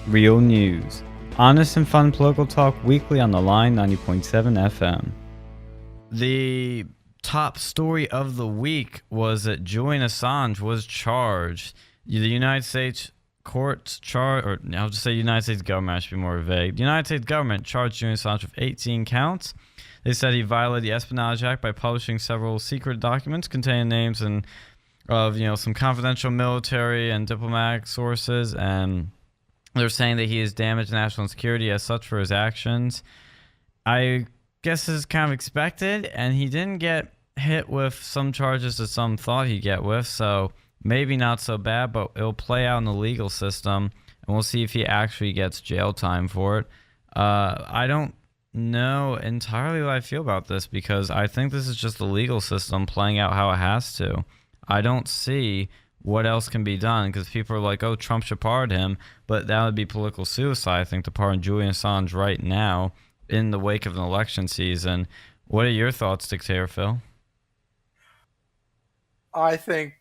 Real news. Honest and fun political talk weekly on the line 90.7 FM. The top story of the week was that Julian Assange was charged. The United States courts charged, or I'll just say United States government, I should be more vague. The United States government charged Julian Assange with 18 counts. They said he violated the Espionage Act by publishing several secret documents containing names and of some confidential military and diplomatic sources, and they're saying that he has damaged national security as such for his actions. I guess this is kind of expected, and he didn't get hit with some charges that some thought he'd get with, so maybe not so bad, but it'll play out in the legal system, and we'll see if he actually gets jail time for it. I don't know entirely what I feel about this, because I think this is just the legal system playing out how it has to. I don't see what else can be done, because people are like, oh, Trump should pardon him, but that would be political suicide, I think, to pardon Julian Assange right now in the wake of an election season. What are your thoughts, Dictator Phil? I think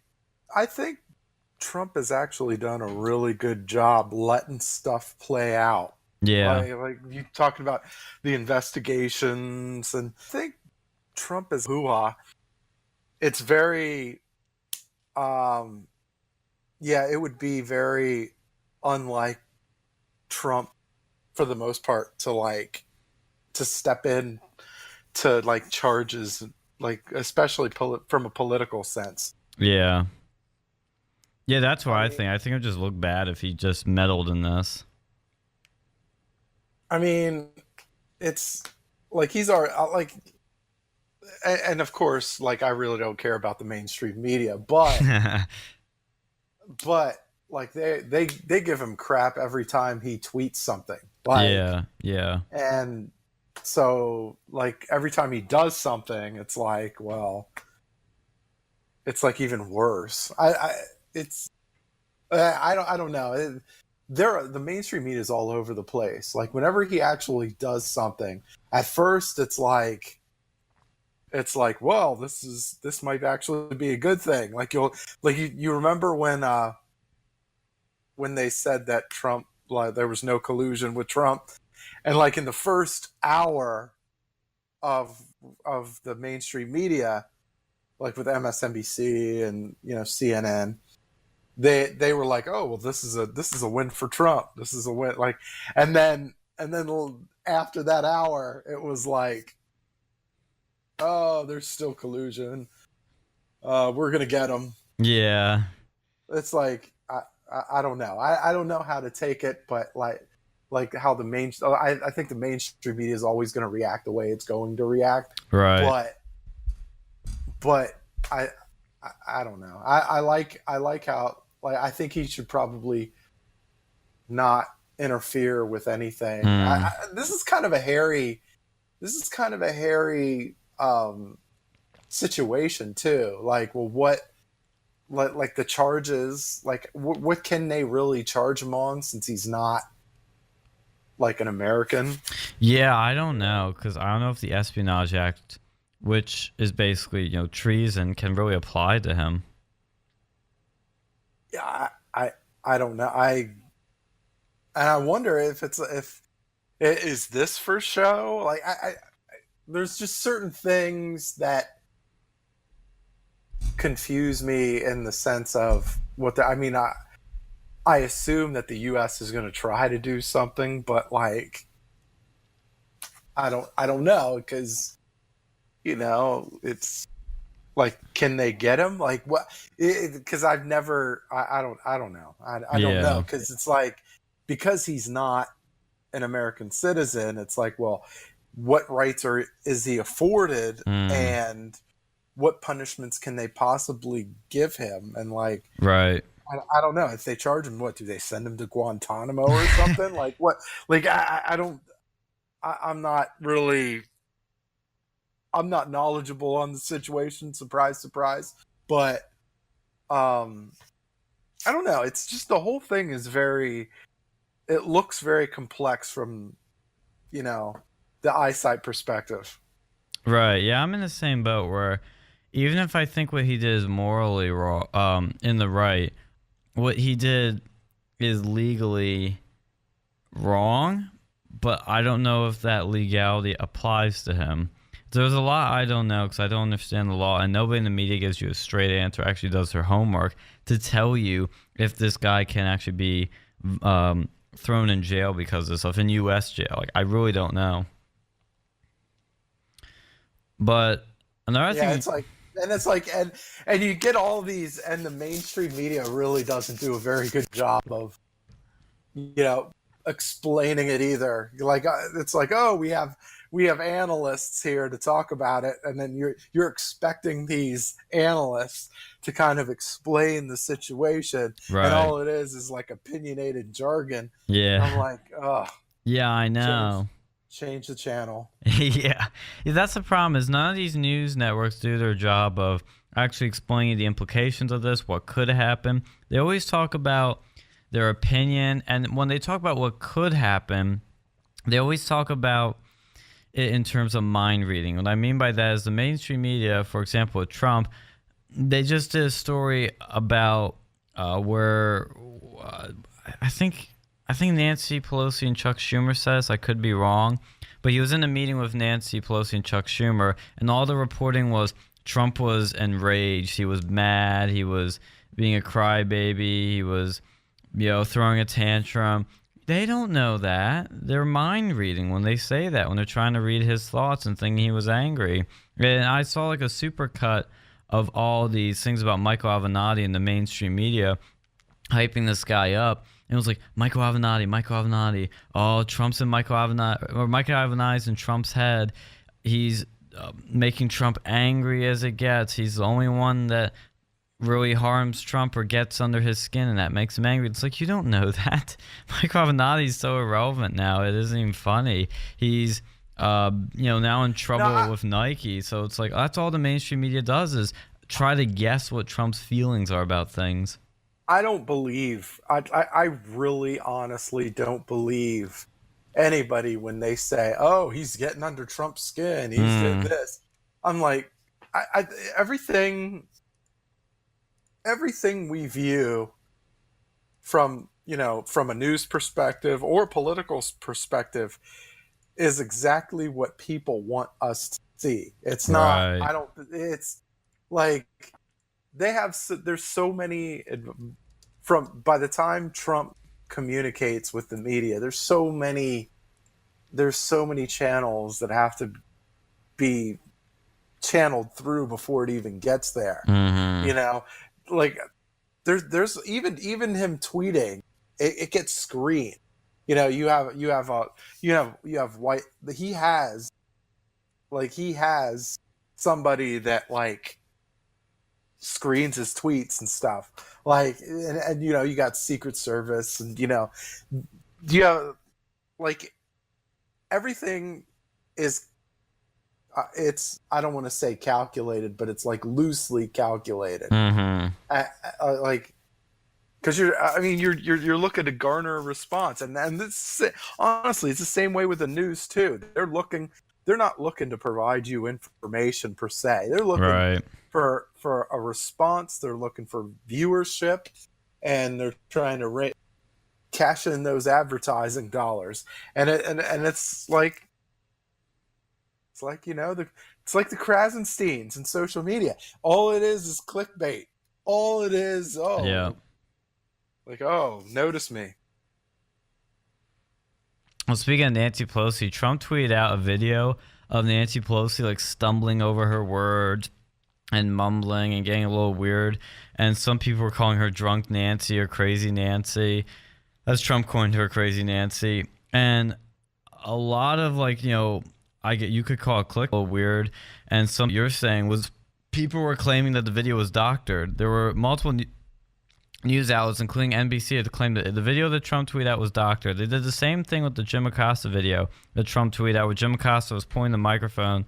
Trump has actually done a really good job letting stuff play out. Yeah. Like you talking about the investigations, and I think Trump is hoo-ha. It's very it would be very unlike Trump for the most part to step in to charges, especially from a political sense. Yeah, that's what I think. I think it would just look bad if he just meddled in this. I mean, it's like he's our and of course, I really don't care about the mainstream media, but they give him crap every time he tweets something. Yeah. And so every time he does something, it's even worse. I don't know. The mainstream media is all over the place. Whenever he actually does something, at first it's like, well, this might actually be a good thing. You remember when they said that Trump, there was no collusion with Trump, and in the first hour of the mainstream media, with MSNBC and CNN, they were like, oh, well, this is a win for Trump. This is a win. And then after that hour, it was like, oh, there's still collusion. We're gonna get him. Yeah. It's I don't know. I don't know how to take it, but how I think the mainstream media is always going to react the way it's going to react. Right. But I don't know. I like how I think he should probably not interfere with anything. This is kind of a hairy situation too. What the charges, what can they really charge him on, since he's not an American? Yeah, I don't know, because I don't know if the Espionage Act, which is basically treason, can really apply to him. Yeah, I don't know. I wonder if is this for show? There's just certain things that confuse me in the sense of I assume that the U.S. is going to try to do something, but I don't know, because it's can they get him? What? Because I've never. I don't know. I don't know, because it's because he's not an American citizen. It's well, what rights is he afforded, and what punishments can they possibly give him? And right. I don't know. If they charge him, what do they send him to Guantanamo or something? What? I don't. I'm not really. I'm not knowledgeable on the situation. Surprise, surprise. But I don't know. It's just the whole thing is very. It looks very complex from, the eyesight perspective. Right. Yeah, I'm in the same boat where, even if I think what he did is morally wrong, in the right, what he did is legally wrong, but I don't know if that legality applies to him. There's a lot I don't know because I don't understand the law, and nobody in the media gives you a straight answer, actually does their homework to tell you if this guy can actually be thrown in jail because of this stuff, in U.S. jail. Like, I really don't know. But another thing... and you get all these, and the mainstream media really doesn't do a very good job of, explaining it either. Like, it's like, oh, we have analysts here to talk about it, and then you're expecting these analysts to kind of explain the situation, right. And all it is like opinionated jargon. Yeah. I'm like, oh. Yeah, I know. Change the channel. Yeah, that's the problem. Is none of these news networks do their job of actually explaining the implications of this, what could happen. They always talk about their opinion, and when they talk about what could happen, they always talk about it in terms of mind reading. What I mean by that is the mainstream media, for example, with Trump, they just did a story about where I think Nancy Pelosi and Chuck Schumer says, I could be wrong, but he was in a meeting with Nancy Pelosi and Chuck Schumer, and all the reporting was Trump was enraged, he was mad, he was being a crybaby, he was, throwing a tantrum. They don't know that. They're mind reading when they say that, when they're trying to read his thoughts and thinking he was angry. And I saw like a supercut of all these things about Michael Avenatti in the mainstream media hyping this guy up. And it was like, Michael Avenatti. Oh, Trump's in Michael Avenatti's in Trump's head. He's making Trump angry as it gets. He's the only one that really harms Trump or gets under his skin, and that makes him angry. It's like, you don't know that. Michael Avenatti's so irrelevant now. It isn't even funny. He's, now in trouble with Nike. So it's like, that's all the mainstream media does is try to guess what Trump's feelings are about things. I don't believe, I really honestly don't believe anybody when they say, oh, he's getting under Trump's skin, he's did this. I'm like, everything we view from a news perspective or political perspective is exactly what people want us to see. It's not, right. It's like, there's so many, by the time Trump communicates with the media, there's so many channels that have to be channeled through before it even gets there. Like there's even him tweeting, it gets screened. You have white, he has somebody that like screens his tweets and stuff, like, and you got Secret Service, and like everything is it's, I don't want to say calculated, but it's like loosely calculated. Like, because you're looking to garner a response, and this, honestly, it's the same way with the news too. They're not looking to provide you information per se. They're looking for a response. They're looking for viewership, and they're trying to cash in those advertising dollars. And it's like it's like the Krasensteins in social media. All it is clickbait. All it is, notice me. Well, speaking of Nancy Pelosi, Trump tweeted out a video of Nancy Pelosi like stumbling over her words and mumbling and getting a little weird. And some people were calling her Drunk Nancy or Crazy Nancy. As Trump coined her, Crazy Nancy. And a lot of you could call it click a little weird. And some you're saying was people were claiming that the video was doctored. There were multiple news outlets, including NBC, that claimed that the video that Trump tweeted out was doctored. They did the same thing with the Jim Acosta video that Trump tweeted out, where Jim Acosta was pointing the microphone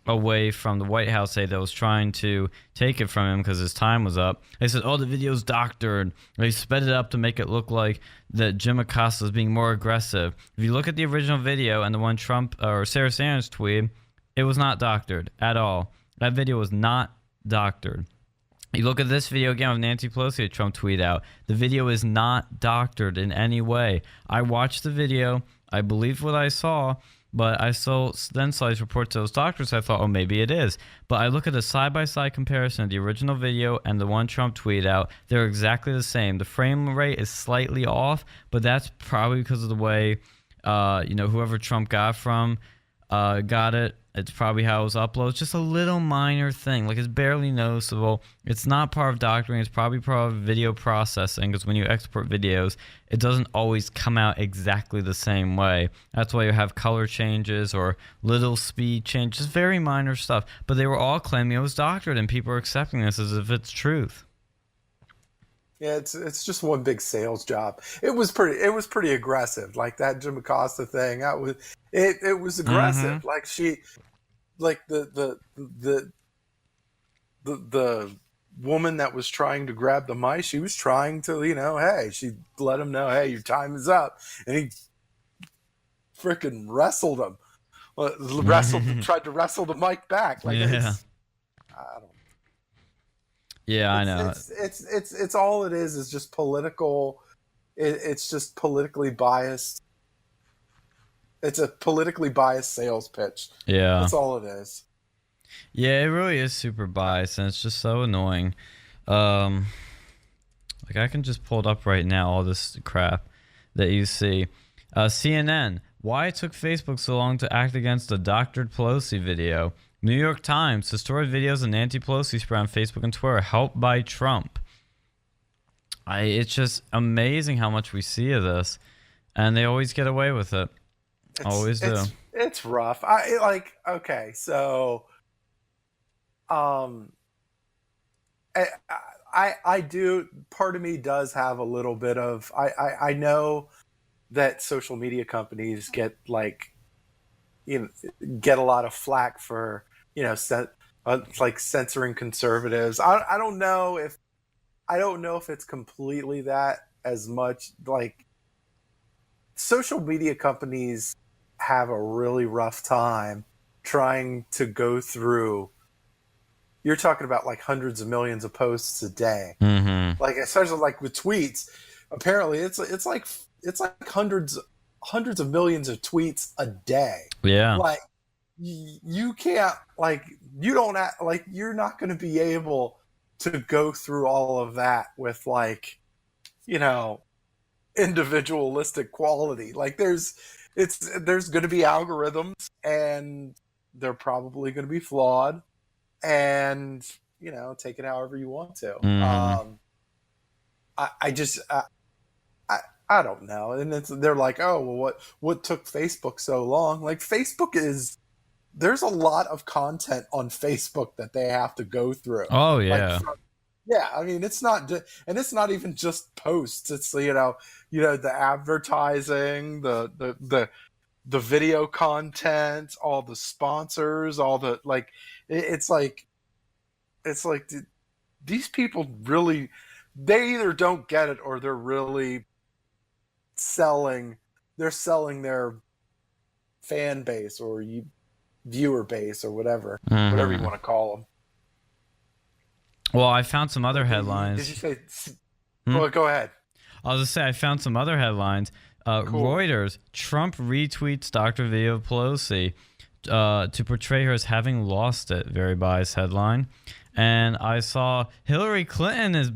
away from the White House aide that was trying to take it from him because his time was up. They said, the video's doctored. They sped it up to make it look like that Jim Acosta was being more aggressive. If you look at the original video and the one Trump or Sarah Sanders tweeted, it was not doctored at all. That video was not doctored. You look at this video again of Nancy Pelosi, a Trump tweet out. The video is not doctored in any way. I watched the video. I believed what I saw, but I then saw these reports to those doctors. I thought, oh, maybe it is. But I look at a side-by-side comparison of the original video and the one Trump tweeted out. They're exactly the same. The frame rate is slightly off, but that's probably because of the way, whoever Trump got from got it. It's probably how it was uploaded. It's just a little minor thing. Like, it's barely noticeable. It's not part of doctoring. It's probably part of video processing, because when you export videos, it doesn't always come out exactly the same way. That's why you have color changes or little speed changes. Very minor stuff. But they were all claiming it was doctored, and people are accepting this as if it's truth. Yeah, it's just one big sales job. It was pretty aggressive. Like that Jim Acosta thing. It was aggressive. Like the woman that was trying to grab the mic, she was trying to, hey, she let him know, hey, your time is up, and he freaking wrestled him. Tried to wrestle the mic back. Like, yeah. I don't. Yeah, I know. It's all it is just political. It's just politically biased. It's a politically biased sales pitch. Yeah. That's all it is. Yeah, it really is super biased, and it's just so annoying. Like, I can just pull it up right now, all this crap that you see. CNN, why it took Facebook so long to act against the doctored Pelosi video. New York Times, distorted videos of Nancy Pelosi spread on Facebook and Twitter, helped by Trump. It's just amazing how much we see of this, and they always get away with it. Always do. It's rough. Okay, so, I do. Part of me does have a little bit of. I know that social media companies get get a lot of flack for censoring conservatives. I don't know if it's completely that as much. Like, social media companies have a really rough time trying to go through. You're talking about like hundreds of millions of posts a day. Mm-hmm. Like, especially like with tweets. Apparently, it's like hundreds of millions of tweets a day. Yeah. Like, you can't, like, you don't act, like, you're not going to be able to go through all of that with, like, individualistic quality. Like, there's going to be algorithms, and they're probably going to be flawed, and take it however you want to. Mm-hmm. I don't know. And they're like, oh, well, what took Facebook so long? Like, there's a lot of content on Facebook that they have to go through. Oh, yeah. Yeah, I mean, it's not even just posts. It's the advertising, the video content, all the sponsors, all the, like, it's like these people really, they either don't get it or they're really selling their fan base or viewer base or whatever you want to call them. Well, I found some other headlines. Did you say? Well, go ahead. I was just say I found some other headlines. Cool. Reuters: Trump retweets Dr. video of Pelosi to portray her as having lost it. Very biased headline. And I saw Hillary Clinton is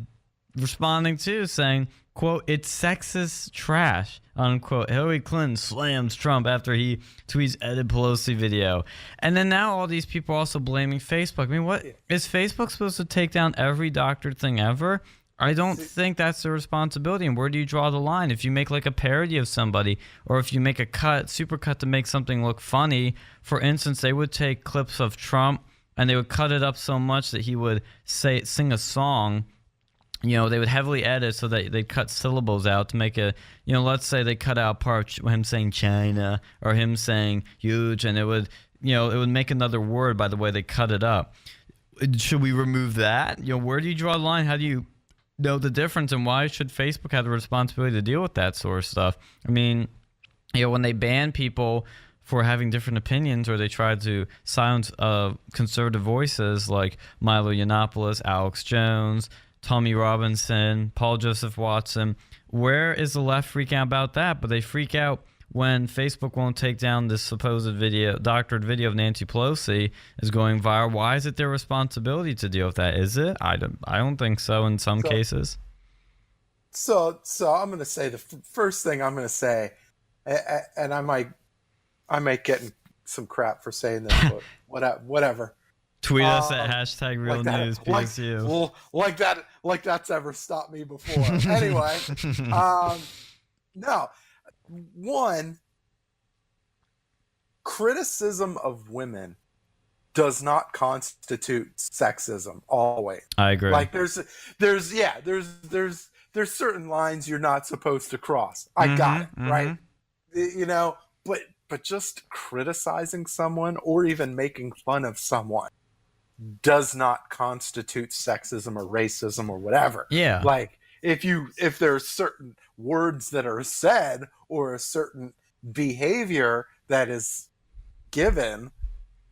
responding too, saying, quote, "It's sexist trash," unquote. Hillary Clinton slams Trump after he tweets edited Pelosi video. And then now all these people are also blaming Facebook. I mean, what is Facebook supposed to take down every doctored thing ever? I don't think that's their responsibility. And where do you draw the line? If you make like a parody of somebody, or if you make a super cut to make something look funny, for instance, they would take clips of Trump and they would cut it up so much that he would sing a song. They would heavily edit so that they'd cut syllables out to make a, let's say they cut out part of him saying China or him saying huge, and it would make another word by the way they cut it up. Should we remove that? Where do you draw the line? How do you know the difference, and why should Facebook have the responsibility to deal with that sort of stuff? I mean, when they ban people for having different opinions, or they try to silence conservative voices like Milo Yiannopoulos, Alex Jones, Tommy Robinson, Paul Joseph Watson. Where is the left freaking out about that? But they freak out when Facebook won't take down this supposed video, doctored video of Nancy Pelosi is going viral. Why is it their responsibility to deal with that? Is it? I don't think so in some cases. So I'm going to say the first thing I'm going to say, and I might get in some crap for saying this, but whatever. Tweet us at hashtag real like news PSU. Like that's ever stopped me before. Anyway, no. One, criticism of women does not constitute sexism always. I agree. Like there's certain lines you're not supposed to cross. I got it, right? You know, but just criticizing someone or even making fun of someone does not constitute sexism or racism or whatever. Yeah. Like if there's certain words that are said or a certain behavior that is given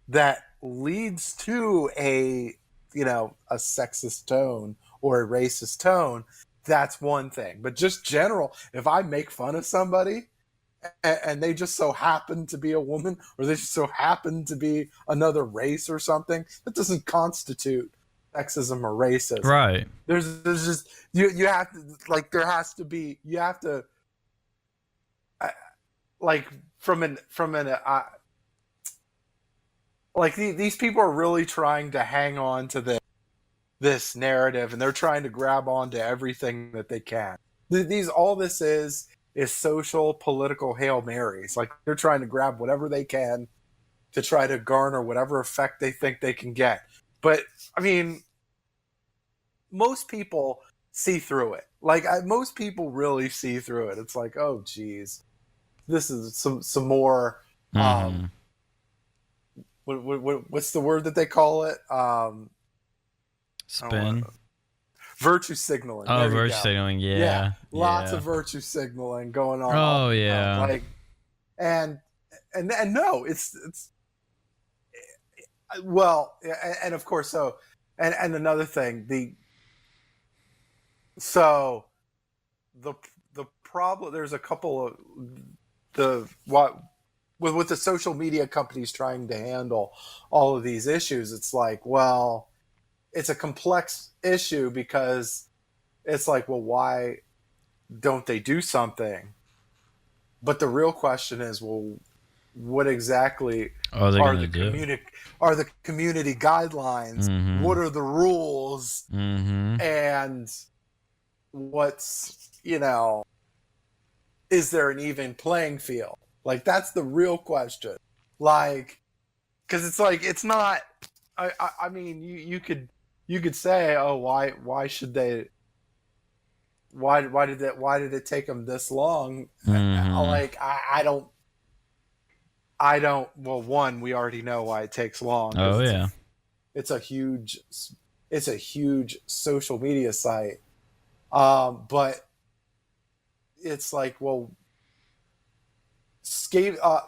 that leads to a sexist tone or a racist tone, that's one thing. But just general, if I make fun of somebody and they just so happen to be a woman or they just so happen to be another race or something, that doesn't constitute sexism or racism. Right. There's just you have to, like, there has to be, you have to like like these people are really trying to hang on to this narrative, and they're trying to grab onto everything that they can. All this is social political Hail Marys. Like, they're trying to grab whatever they can to try to garner whatever effect they think they can get. But I mean, most people see through it. Like, most people really see through it. It's like, oh geez, this is some more what's the word that they call it? Spin. Virtue signaling. Oh, virtue signaling. Yeah. Lots of virtue signaling going on. Oh yeah. Like, and no, it's well, and of course, so and another thing, the problem. There's a couple of with the social media companies trying to handle all of these issues. It's like, well, it's a complex issue because it's like, well, why don't they do something? But the real question is, well, what exactly are the community guidelines? Mm-hmm. What are the rules? Mm-hmm. And what's, is there an even playing field? Like, that's the real question. Like, because it's like, it's not. I mean, you could say, oh, why should they? Why did it take them this long? Mm-hmm. Like, I don't. Well, one, we already know why it takes long. Oh yeah, it's a huge social media site. But it's like, well,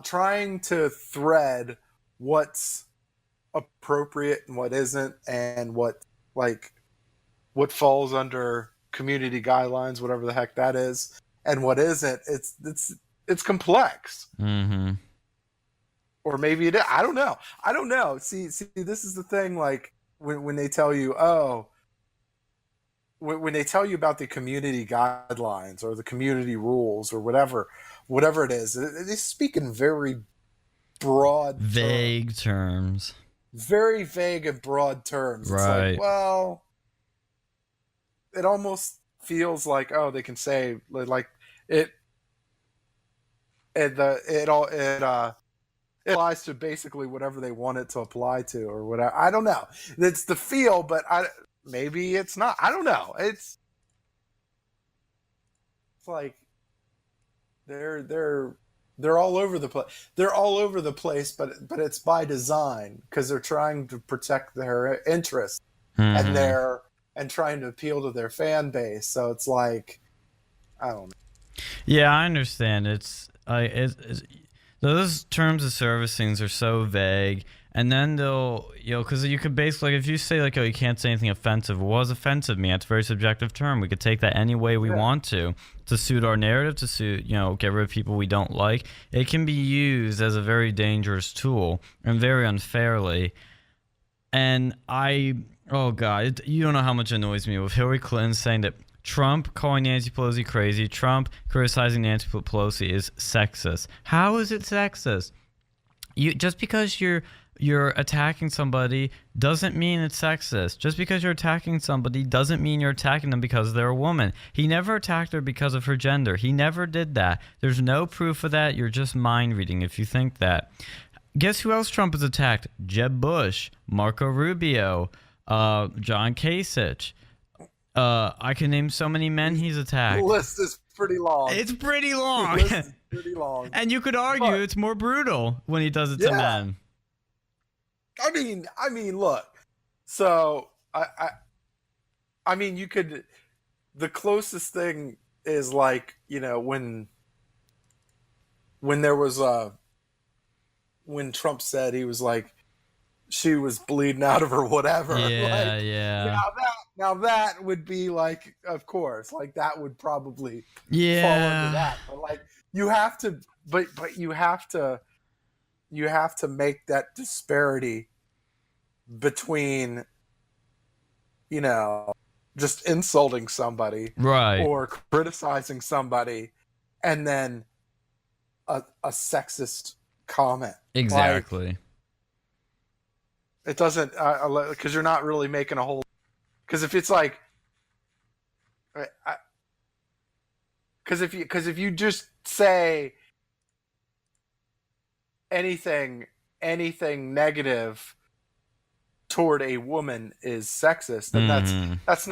trying to thread what's appropriate and what isn't, and what falls under community guidelines, whatever the heck that is, and what isn't. It's complex. Mm-hmm. Or maybe it is. I don't know. See, this is the thing. Like, when they tell you, when they tell you about the community guidelines or the community rules or whatever it is, they speak in very broad, vague terms. Very vague and broad terms. Right. It's like, well, it almost feels like, oh, they can say like it applies to basically whatever they want it to apply to or whatever. I don't know. It's the feel, but maybe it's not. I don't know. It's like they're all over the place. They're all over the place, but it's by design, because they're trying to protect their interests and trying to appeal to their fan base. So it's like, I don't know. Yeah, I understand. It's Those terms of service things are so vague. And then they'll, because you could basically, like, if you say, like, oh, you can't say anything offensive. What does offensive mean? It's a very subjective term. We could take that any way we want to suit our narrative, to suit, get rid of people we don't like. It can be used as a very dangerous tool and very unfairly. And oh, God, you don't know how much it annoys me with Hillary Clinton saying that Trump calling Nancy Pelosi crazy, Trump criticizing Nancy Pelosi is sexist. How is it sexist? Just because you're attacking somebody doesn't mean it's sexist. Just because you're attacking somebody doesn't mean you're attacking them because they're a woman. He never attacked her because of her gender. He never did that. There's no proof of that. You're just mind reading if you think that. Guess who else Trump has attacked? Jeb Bush, Marco Rubio, John Kasich. I can name so many men he's attacked. The list is pretty long. It's pretty long. The list is pretty long. And you could argue it's more brutal when he does it to men. I mean, look. So I mean, you could. The closest thing is like, when there was when Trump said he was like, she was bleeding out of her whatever. Yeah, yeah. Now that would be like, of course, like that would probably fall under that. But like you have to, but you have to make that disparity between, just insulting somebody, right, or criticizing somebody, and then a sexist comment. Exactly. Like, it doesn't, because you're not really making a whole. Because if it's like, because if you just say anything negative toward a woman is sexist, then that's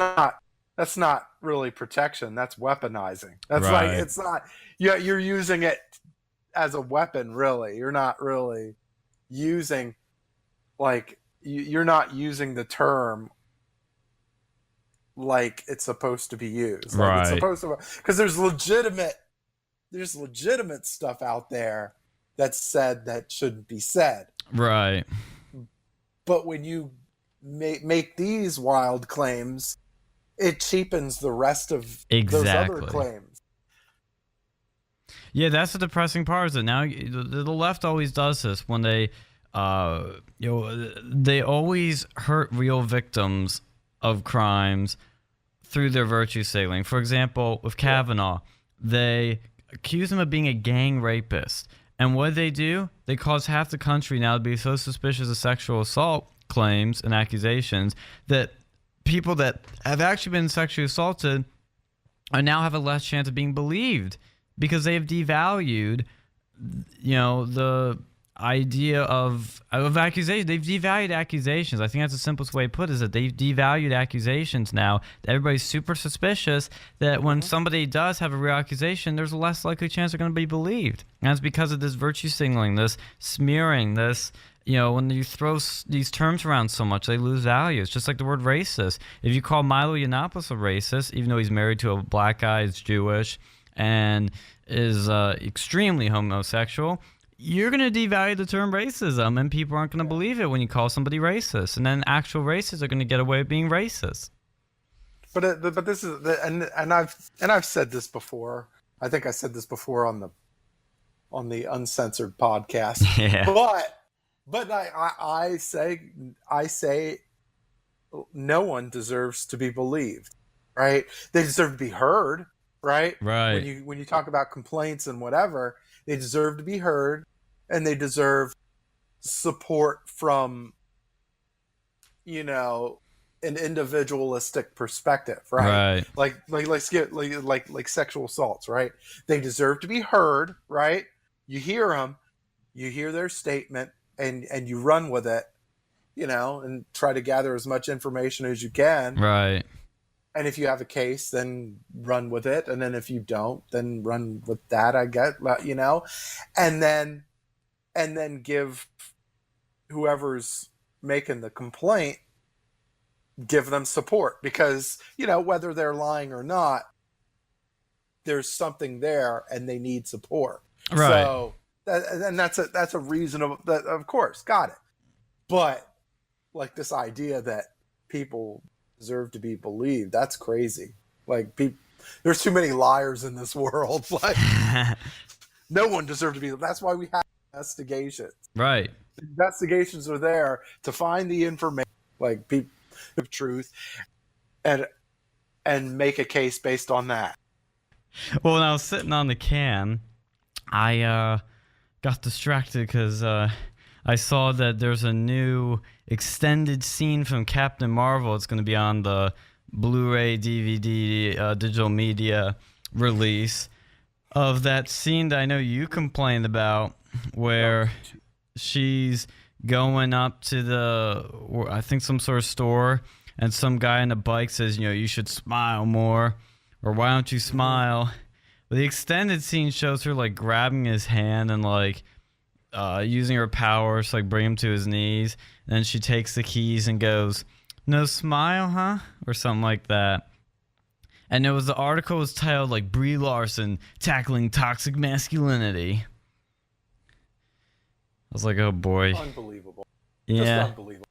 not really protection. That's weaponizing. That's right. Like, it's not. You're using it as a weapon. Really, you're not really using, like, you're not using the term like it's supposed to be used. Like, right. It's supposed to, because there's legitimate stuff out there that's said that shouldn't be said. Right. But when you make these wild claims, it cheapens the rest of those other claims. Yeah, that's the depressing part, is that now the left always does this when they they always hurt real victims of crimes through their virtue signaling. For example, with Kavanaugh, they accuse him of being a gang rapist. And what do? They cause half the country now to be so suspicious of sexual assault claims and accusations that people that have actually been sexually assaulted are now have a less chance of being believed, because they have devalued, the idea of accusation. They've devalued accusations. I think that's the simplest way to put it, is that they've devalued accusations now. Everybody's super suspicious that when somebody does have a real accusation, there's a less likely chance they're going to be believed. And it's because of this virtue signaling, this smearing, this, when you throw these terms around so much, they lose value. It's just like the word racist. If you call Milo Yiannopoulos a racist, even though he's married to a black guy, is Jewish, and is extremely homosexual, you're going to devalue the term racism, and people aren't going to believe it when you call somebody racist. And then actual racists are going to get away with being racist. But this is and I've said this before. I think I said this before on the uncensored podcast. Yeah. But I say no one deserves to be believed, right? They deserve to be heard, right? Right. When you talk about complaints and whatever, they deserve to be heard, and they deserve support from, an individualistic perspective, right? Like sexual assaults, right? They deserve to be heard, right? You hear them, you hear their statement, and you run with it, and try to gather as much information as you can, right? And if you have a case, then run with it, and then if you don't, then run with that, I get, and then give whoever's making the complaint, give them support, because whether they're lying or not, there's something there and they need support. Right. So and that's a reasonable. That, of course, got it. But like this idea that people deserve to be believed, that's crazy. Like there's too many liars in this world. Like no one deserves to be. That's why we have investigations. Right. Investigations are there to find the information, like people of truth, and make a case based on that. Well, when I was sitting on the can, I got distracted because I saw that there's a new extended scene from Captain Marvel. It's going to be on the Blu-ray, DVD, digital media release of that scene that I know you complained about, where she's going up to I think some sort of store, and some guy on a bike says, you should smile more, or why don't you smile? But the extended scene shows her like grabbing his hand and like using her powers to like bring him to his knees. And then she takes the keys and goes, "No smile, huh?" Or something like that. And the article was titled like Brie Larson tackling toxic masculinity. I was like, oh boy. Unbelievable. Yeah. Just unbelievable.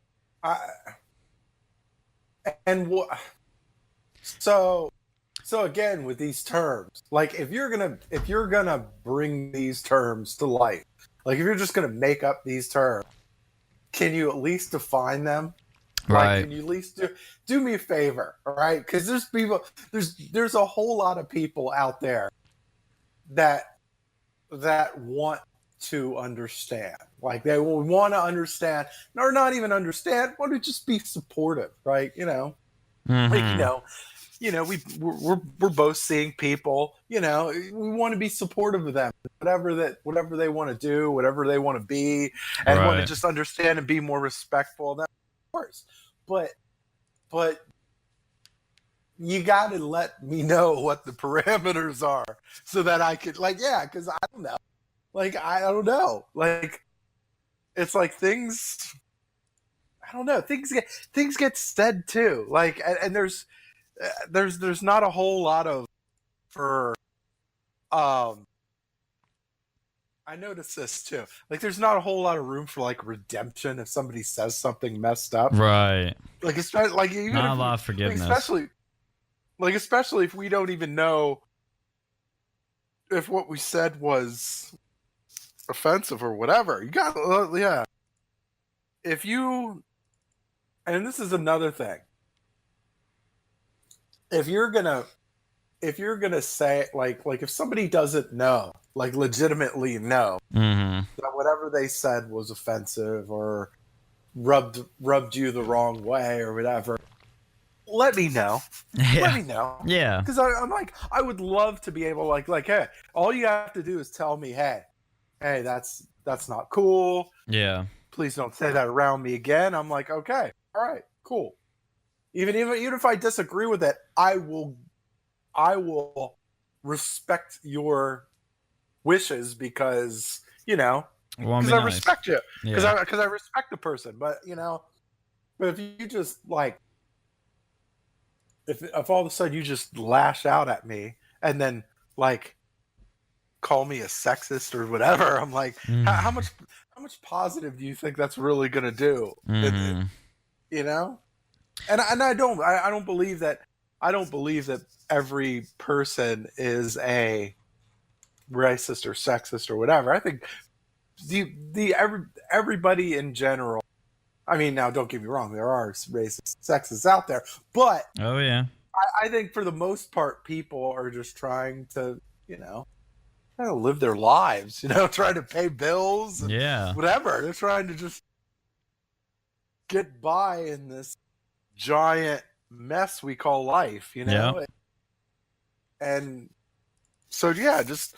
So again, with these terms, like if you're gonna bring these terms to light, like if you're just gonna make up these terms, can you at least define them? Right. Like, can you at least do me a favor, all right? Because there's a whole lot of people out there that want to understand. Like they will want to understand, or not even understand, want to just be supportive, right? Mm-hmm. Like we're both seeing people. We want to be supportive of them, whatever they want to do, whatever they want to be, and want to just understand and be more respectful of them. Of course, but you got to let me know what the parameters are so that I could, because I don't know. I don't know. It's like things. I don't know. Things get said too. And there's not a whole lot of I noticed this too. There's not a whole lot of room for redemption if somebody says something messed up. Right. Even not a lot of forgiveness. Especially if we don't even know if what we said was offensive or whatever. You got if you, and this is another thing, if you're gonna say if somebody doesn't know, legitimately know, mm-hmm. that whatever they said was offensive or rubbed you the wrong way or whatever, let me know. Yeah. Let me know. Yeah. Because I'm I would love to be able hey, all you have to do is tell me, hey, that's not cool. Yeah. Please don't say that around me again. I'm like, okay, all right, cool. Even if I disagree with it, I will respect your wishes because because I respect you, because I respect the person. But but if you just if all of a sudden you just lash out at me and then call me a sexist or whatever, I'm like, how much positive do you think that's really gonna do? Mm-hmm. And I don't believe that every person is a racist or sexist or whatever. I think everybody in general. I mean, now don't get me wrong, there are racist sexists out there, but oh yeah, I think for the most part, people are just trying to live their lives, trying to pay bills, and whatever. They're trying to just get by in this giant mess we call life, and so just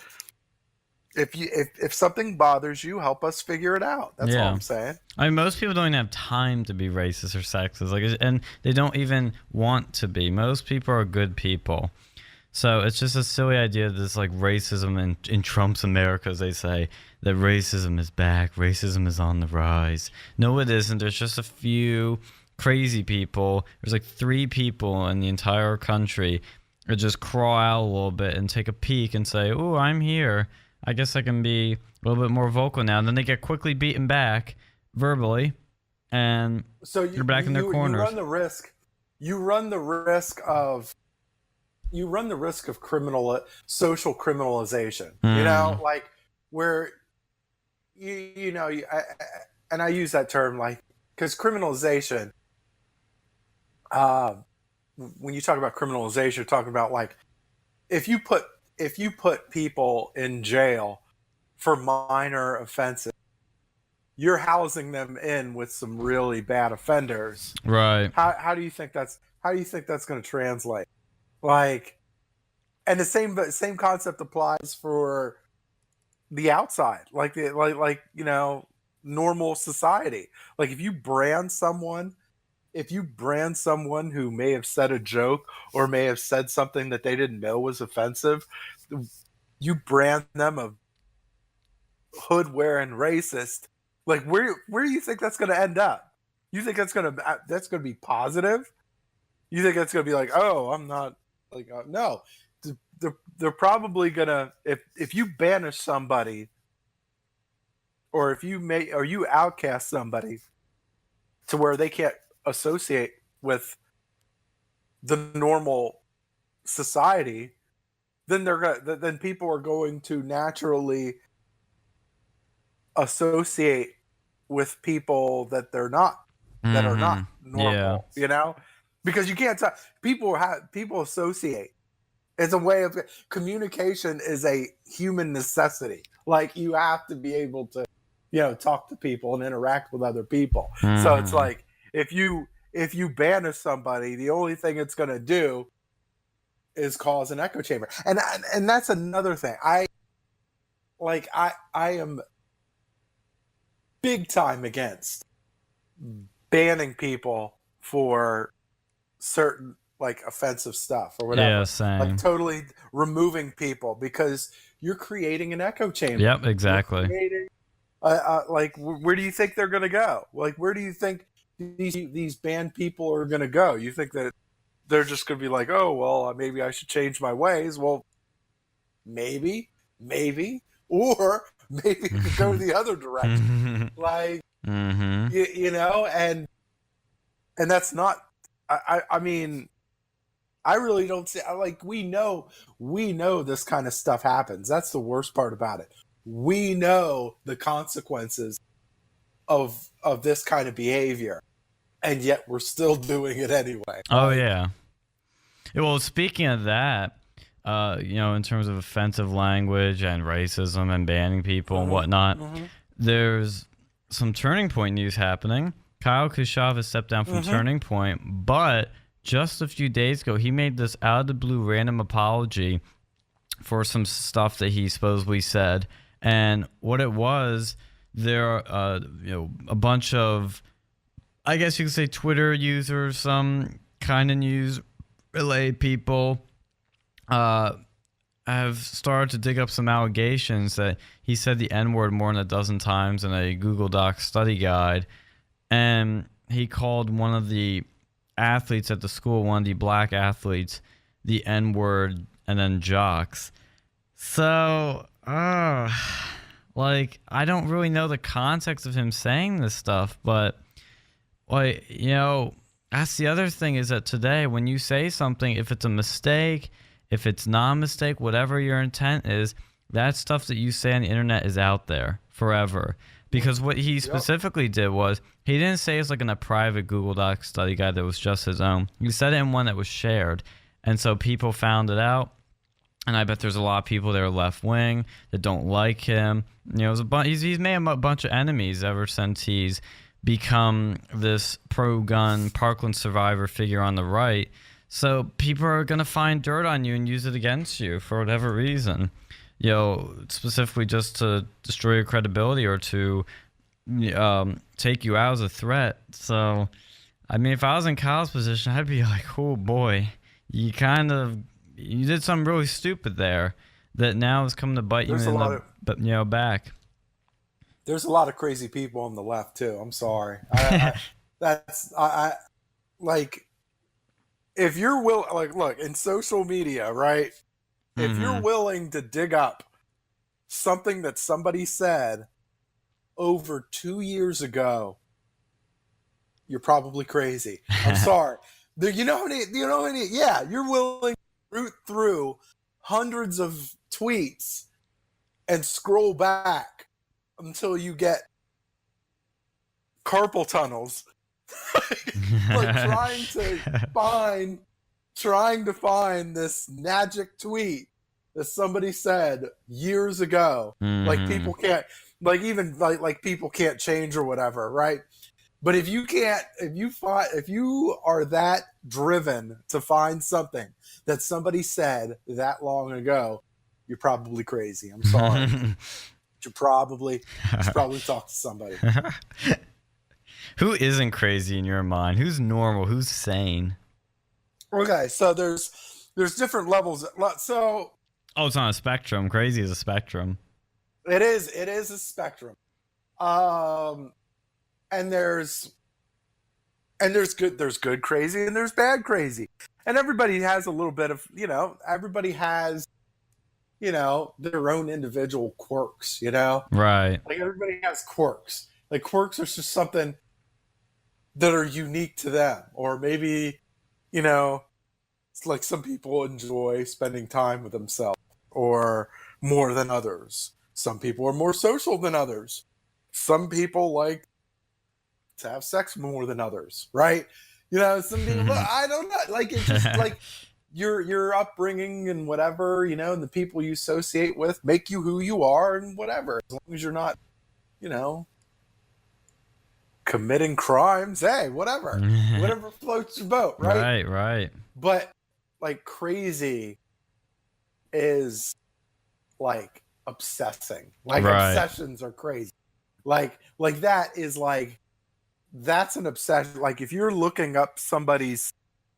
if something bothers you, help us figure it out. That's all I'm saying. I mean, most people don't even have time to be racist or sexist, and they don't even want to be. Most people are good people. So it's just a silly idea that this racism in Trump's America, as they say, that racism is back, racism is on the rise. No, it isn't. There's just a few crazy people. There's 3 people in the entire country that just crawl out a little bit and take a peek and say, "Oh, I'm here. I guess I can be a little bit more vocal now. And then they get quickly beaten back verbally, and So you're back in their corners. You run the risk. You run the risk of. You run the risk of social criminalization. You know, like where you know, and I use that term like because criminalization. When you talk about criminalization, you're talking about like if you put people in jail for minor offenses, you're housing them in with some really bad offenders. Right. How do you think that's going to translate? Like, and the same concept applies for the outside, like you know, normal society. Like if you brand someone who may have said a joke or may have said something that they didn't know was offensive, you brand them a hood wearing racist. Like where do you think that's going to end up? You think that's going to be positive? You think that's going to be like, oh, I'm not like no. They're probably gonna if you banish somebody or if you outcast somebody to where they can't associate with the normal society, then then people are going to naturally associate with people that are not normal. Yeah. You know, because you can't tell people associate. It's a way of communication is a human necessity. Like you have to be able to, you know, talk to people and interact with other people. So it's like if you banish somebody, the only thing it's going to do is cause an echo chamber. And that's another thing. I am big time against banning people for certain like offensive stuff or whatever. Yeah, same. Like totally removing people because you're creating an echo chamber. Yep, exactly. Like where do you think they're going to go? Like where do you think these banned people are going to go? You think that they're just going to be like, oh well, maybe I should change my ways? Well, maybe, or maybe you could go the other direction. Like you know, and that's not. I mean. I really don't see like we know this kind of stuff happens. That's the worst part about it. We know the consequences of this kind of behavior, and yet we're still doing it anyway. Oh yeah. Well, speaking of that, you know, in terms of offensive language and racism and banning people and whatnot, there's some Turning Point news happening. Kyle Kashuv has stepped down from Turning Point, but just a few days ago, he made this out of the blue random apology for some stuff that he supposedly said. And what it was, there are, you know, a bunch of, I guess you could say Twitter users, some kind of news-related people, have started to dig up some allegations that he said the N-word more than a dozen times in a Google Docs study guide. And he called one of the athletes at the school, one of the black athletes, the N-word, and then jocks. So, like, I don't really know the context of him saying this stuff, but, like, you know, that's the other thing is that today, when you say something, if it's a mistake, if it's not a mistake, whatever your intent is, that stuff that you say on the internet is out there forever. Because what he specifically did was, he didn't say it's like in a private Google Docs study guide that was just his own. He said it in one that was shared. And so people found it out. And I bet there's a lot of people that are left-wing that don't like him. You know, he's made a bunch of enemies ever since he's become this pro-gun Parkland survivor figure on the right. So people are going to find dirt on you and use it against you for whatever reason. You know, specifically just to destroy your credibility or to take you out as a threat. So, I mean, if I was in Kyle's position, I'd be like, oh boy, you did something really stupid there that now is coming to bite you in the back. There's a lot of crazy people on the left too. I'm sorry. Like, if you're look in social media, right? If you're willing to dig up something that somebody said over 2 years ago, you're probably crazy. I'm sorry. You know how many, yeah, you're willing to root through hundreds of tweets and scroll back until you get carpal tunnels. Like trying to find this magic tweet that somebody said years ago. Like people can't, like even like people can't change or whatever, right? But if you are that driven to find something that somebody said that long ago, you're probably crazy. I'm sorry. You should probably talk to somebody. Who isn't crazy in your mind? Who's normal? Who's sane? Okay, so there's different levels. So it's on a spectrum. Crazy is a spectrum. It is a spectrum. And there's good crazy and there's bad crazy. And everybody has a little bit of, everybody has, their own individual quirks, Right. Like everybody has quirks. Like quirks are just something that are unique to them. Or maybe, it's like some people enjoy spending time with themselves or more than others. Some people are more social than others. Some people like to have sex more than others, right? Some people, I don't know. Like it's just like your upbringing and whatever, and the people you associate with make you who you are and whatever. As long as you're not, committing crimes, hey, whatever floats your boat, right? Right. But like crazy is like obsessing. Like obsessions are crazy. Like that is like, that's an obsession. Like if you're looking up somebody's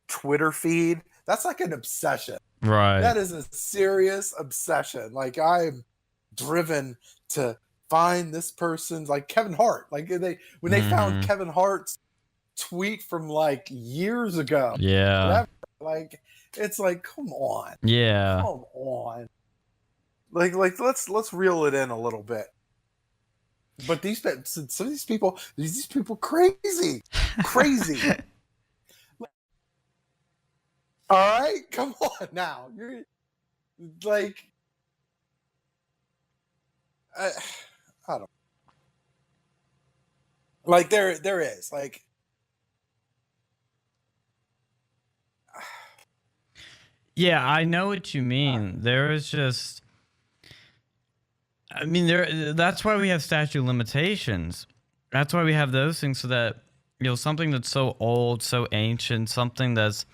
Twitter feed, that's like an obsession. Right. That is a serious obsession. Like I'm driven to find this person's, like Kevin Hart. Like when they found Kevin Hart's tweet from like years ago. Yeah. Whatever, like it's like, come on. Yeah. Come on. Like let's reel it in a little bit. But some of these people crazy. All right, come on now. You're like, I don't. Like there is like. Yeah, I know what you mean. There is just, I mean, that's why we have statute of limitations. That's why we have those things, so that, something that's so old, so ancient, something that's,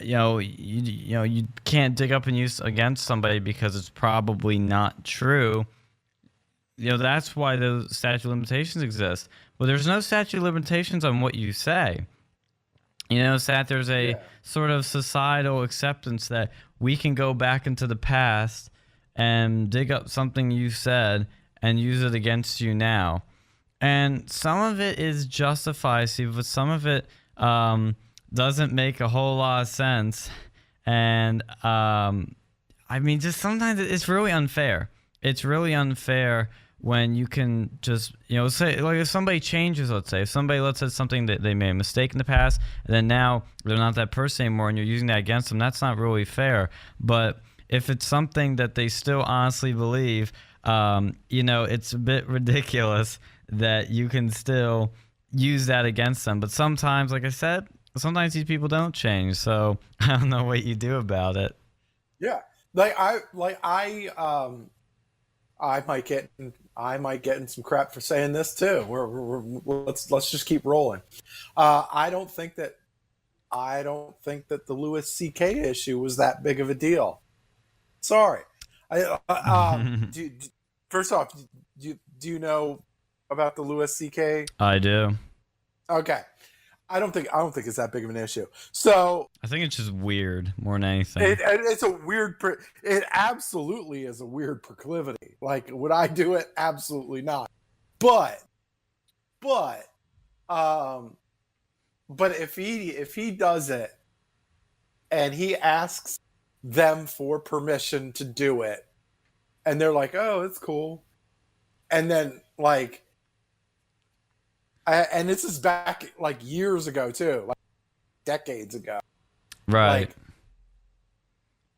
you can't dig up and use against somebody because it's probably not true. That's why the statute of limitations exist. Well, there's no statute of limitations on what you say. That there's a sort of societal acceptance that we can go back into the past and dig up something you said and use it against you now. And some of it is justified, but some of it doesn't make a whole lot of sense. And just sometimes it's really unfair. It's really unfair when you can just, say, like if somebody changes, let's say, if somebody said something that they made a mistake in the past, and then now they're not that person anymore and you're using that against them, that's not really fair. But if it's something that they still honestly believe, it's a bit ridiculous that you can still use that against them. But sometimes, like I said, sometimes these people don't change. So I don't know what you do about it. Yeah. I might get in some crap for saying this too. Let's just keep rolling. I don't think that the Louis C.K. issue was that big of a deal. Sorry. First off, do you know about the Louis C.K.? I do. Okay. I don't think it's that big of an issue. So I think it's just weird more than anything. It's a weird. It absolutely is a weird proclivity. Like, would I do it? Absolutely not. But if he does it, and he asks them for permission to do it, and they're like, oh, it's cool. And then like, and this is back like years ago too, like decades ago. Right. Like,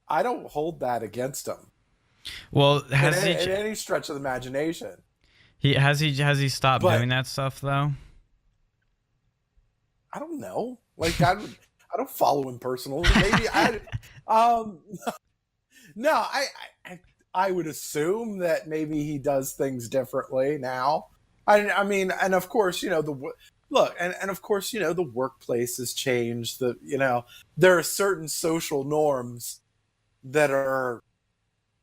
I don't hold that against him. Well, In any stretch of the imagination. has he stopped But- doing that stuff though? I don't know. Like, I don't follow him personally. Maybe no, I would assume that maybe he does things differently now. I mean, and of course, you know, and of course, you know, the workplace has changed. There are certain social norms that are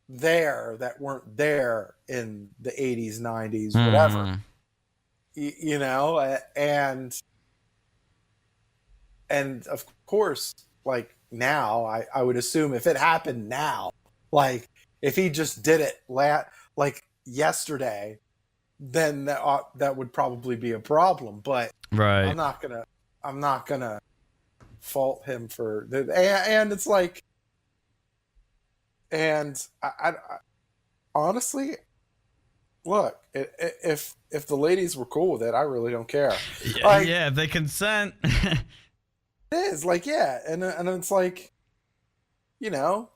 there that weren't there in the 80s, 90s, whatever. You know, and of course, like now, I would assume if it happened now, like if he just did it like yesterday, then that would probably be a problem. But Right. I'm not gonna fault him for and it's like, and I honestly, look, if the ladies were cool with it, I really don't care. Yeah, Like, yeah, if they consent. it is like, yeah, and it's like, you know,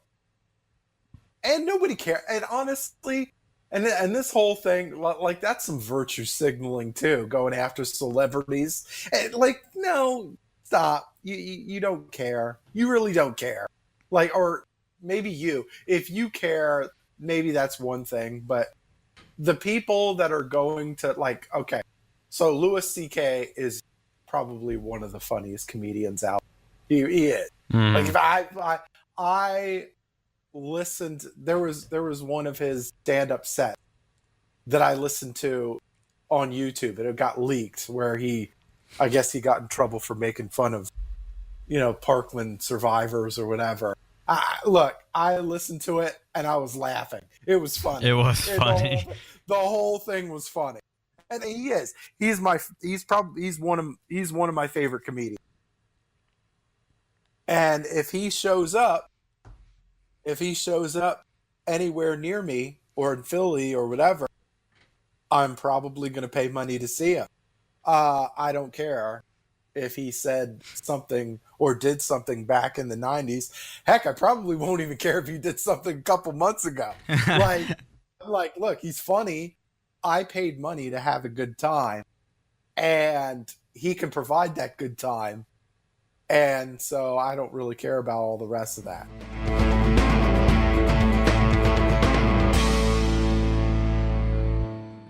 and nobody cares. And honestly, and this whole thing, like, that's some virtue signaling too, going after celebrities. And like, no, stop. You don't care. You really don't care. Like, or maybe if you care, maybe that's one thing. But the people that are going to, like, okay, so Louis C.K. is probably one of the funniest comedians out. He is. Like, if I listened, there was one of his stand-up sets that I listened to on YouTube, and it got leaked, where I guess he got in trouble for making fun of, you know, Parkland survivors or whatever. I listened to it and I was laughing. It was funny. It was funny. The whole thing was funny. And he is. He's one of my favorite comedians. And if he shows up anywhere near me or in Philly or whatever, I'm probably going to pay money to see him. I don't care if he said something or did something back in the 90s. Heck, I probably won't even care if he did something a couple months ago. Like, look, he's funny. I paid money to have a good time, and he can provide that good time. And so I don't really care about all the rest of that.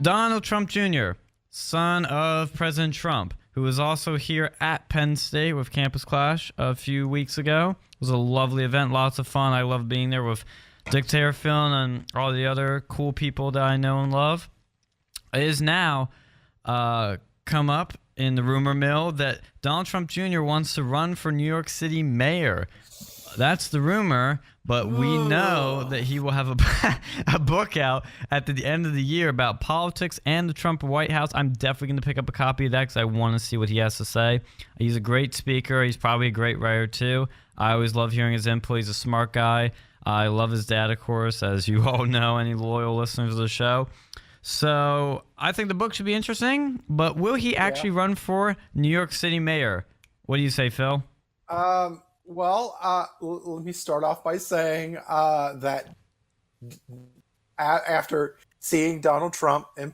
Donald Trump Jr., son of President Trump, who was also here at Penn State with Campus Clash a few weeks ago. It was a lovely event, lots of fun. I love being there with Dictator Film and all the other cool people that I know and love. It is now come up in the rumor mill that Donald Trump Jr. wants to run for New York City mayor. That's the rumor, but we know that he will have a book out at the end of the year about politics and the Trump White House. I'm definitely going to pick up a copy of that because I want to see what he has to say. He's a great speaker. He's probably a great writer, too. I always love hearing his input. He's a smart guy. I love his dad, of course, as you all know, any loyal listeners of the show. So I think the book should be interesting, but will he actually run for New York City mayor? What do you say, Phil? Well, let me start off by saying that after seeing Donald Trump Jr. in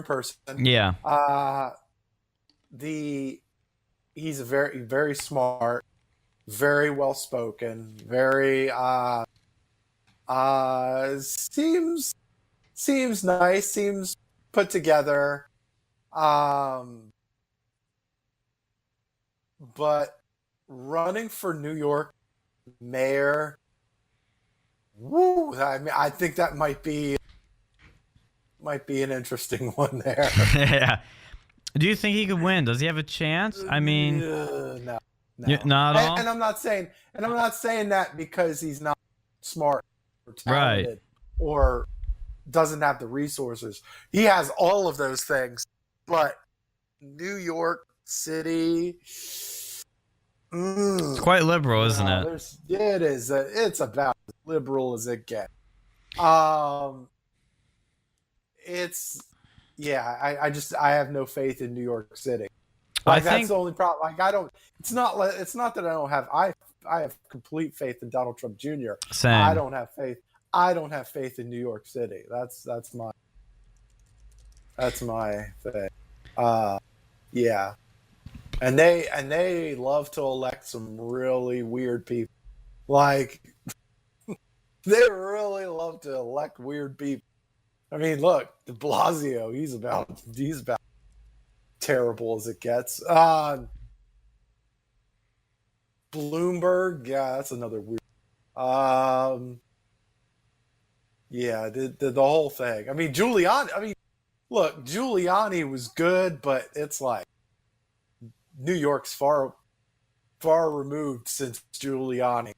person, he's a very, very smart, very well spoken, very seems nice, seems put together, but running for New York mayor, woo! I mean, I think that might be an interesting one there. Yeah. Do you think he could win? Does he have a chance? I mean, no. Not at all. And I'm not saying that because he's not smart or talented or doesn't have the resources. He has all of those things, but New York City. It's quite liberal, isn't it? It is. It's about as liberal as it gets. Um, it's I have no faith in New York City. I Like that's think the only problem. Like I don't. It's not that I don't have. I have complete faith in Donald Trump Jr. I same. don't have faith. I don't have faith in New York City. That's my thing. Yeah, and they love to elect some really weird people. Like they really love to elect weird people. I mean, look, De Blasio. He's about terrible as it gets. Bloomberg, yeah, that's another weird. Yeah, the whole thing. I mean, Giuliani. I mean, look, Giuliani was good, but it's like New York's far removed since Giuliani,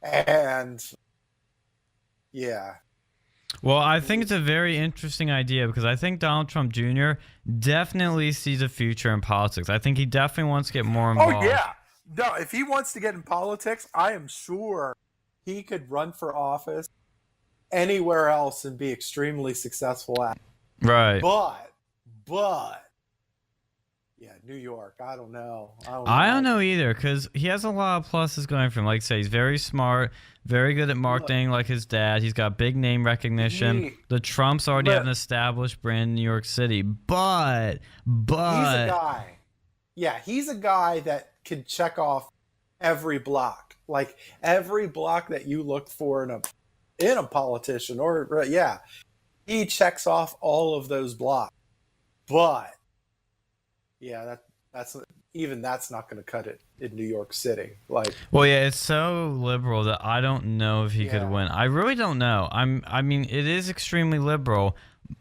and yeah, Well, I think it's a very interesting idea because I think Donald Trump Jr. definitely sees a future in politics. I think he definitely wants to get more involved. oh yeah, no, if he wants to get in politics, I am sure he could run for office anywhere else and be extremely successful at. Right. But yeah, New York. I don't know. I don't know either because he has a lot of pluses going for him. Like I say, he's very smart, very good at marketing like his dad. He's got big name recognition. The Trumps already have an established brand in New York City. But he's a guy. Yeah, he's a guy that can check off every block. Like every block that you look for in a politician or yeah, he checks off all of those blocks. But yeah, that's not going to cut it in New York City. Like, well, yeah, it's so liberal that I don't know if he could win. I really don't know. I mean, it is extremely liberal,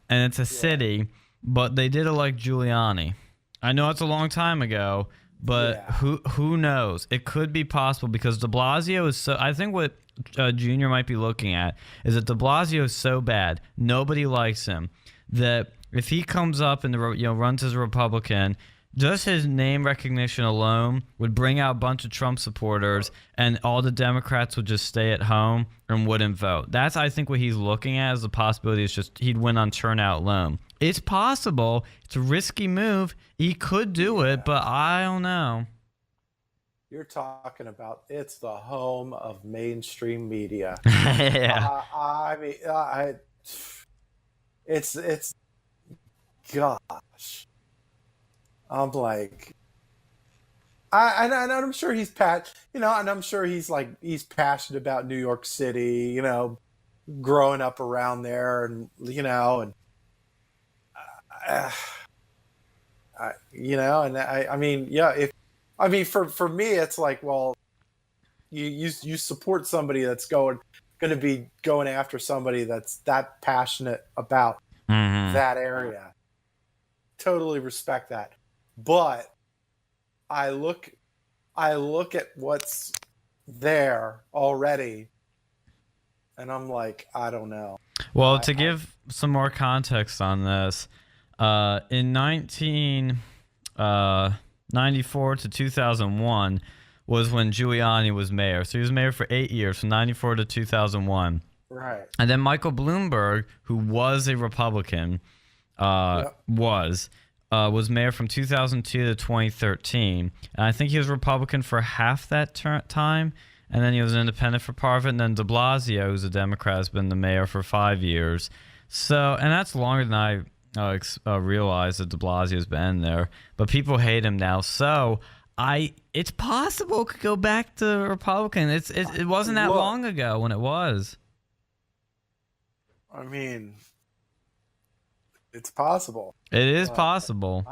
and it's a city, but they did elect Giuliani. I know it's a long time ago, but who knows? It could be possible because De Blasio is so. I think what Junior might be looking at is that De Blasio is so bad, nobody likes him, that if he comes up and runs as a Republican, just his name recognition alone would bring out a bunch of Trump supporters, and all the Democrats would just stay at home and wouldn't vote. That's, I think, what he's looking at as the possibility is just he'd win on turnout alone. It's possible. It's a risky move. He could do it, but I don't know. You're talking about it's the home of mainstream media. Yeah. I mean, it's gosh. I'm like, and I'm sure he's and I'm sure he's passionate about New York City, growing up around there, and and I mean, yeah, for me, it's like, well, you support somebody that's going to be going after somebody that's that passionate about that area. Totally respect that. But I look at what's there already, and I'm like, I don't know. Well, to give some more context on this, in 1994 to 2001 was when Giuliani was mayor. So he was mayor for 8 years, from 94 to 2001. Right. And then Michael Bloomberg, who was a Republican, was mayor from 2002 to 2013. And I think he was Republican for half that time. And then he was an independent for part of it. And then de Blasio, who's a Democrat, has been the mayor for 5 years. So, and that's longer than I realized that de Blasio's been there. But people hate him now. So it's possible it could go back to Republican. It wasn't that long ago when it was. I mean, it's possible. It is possible.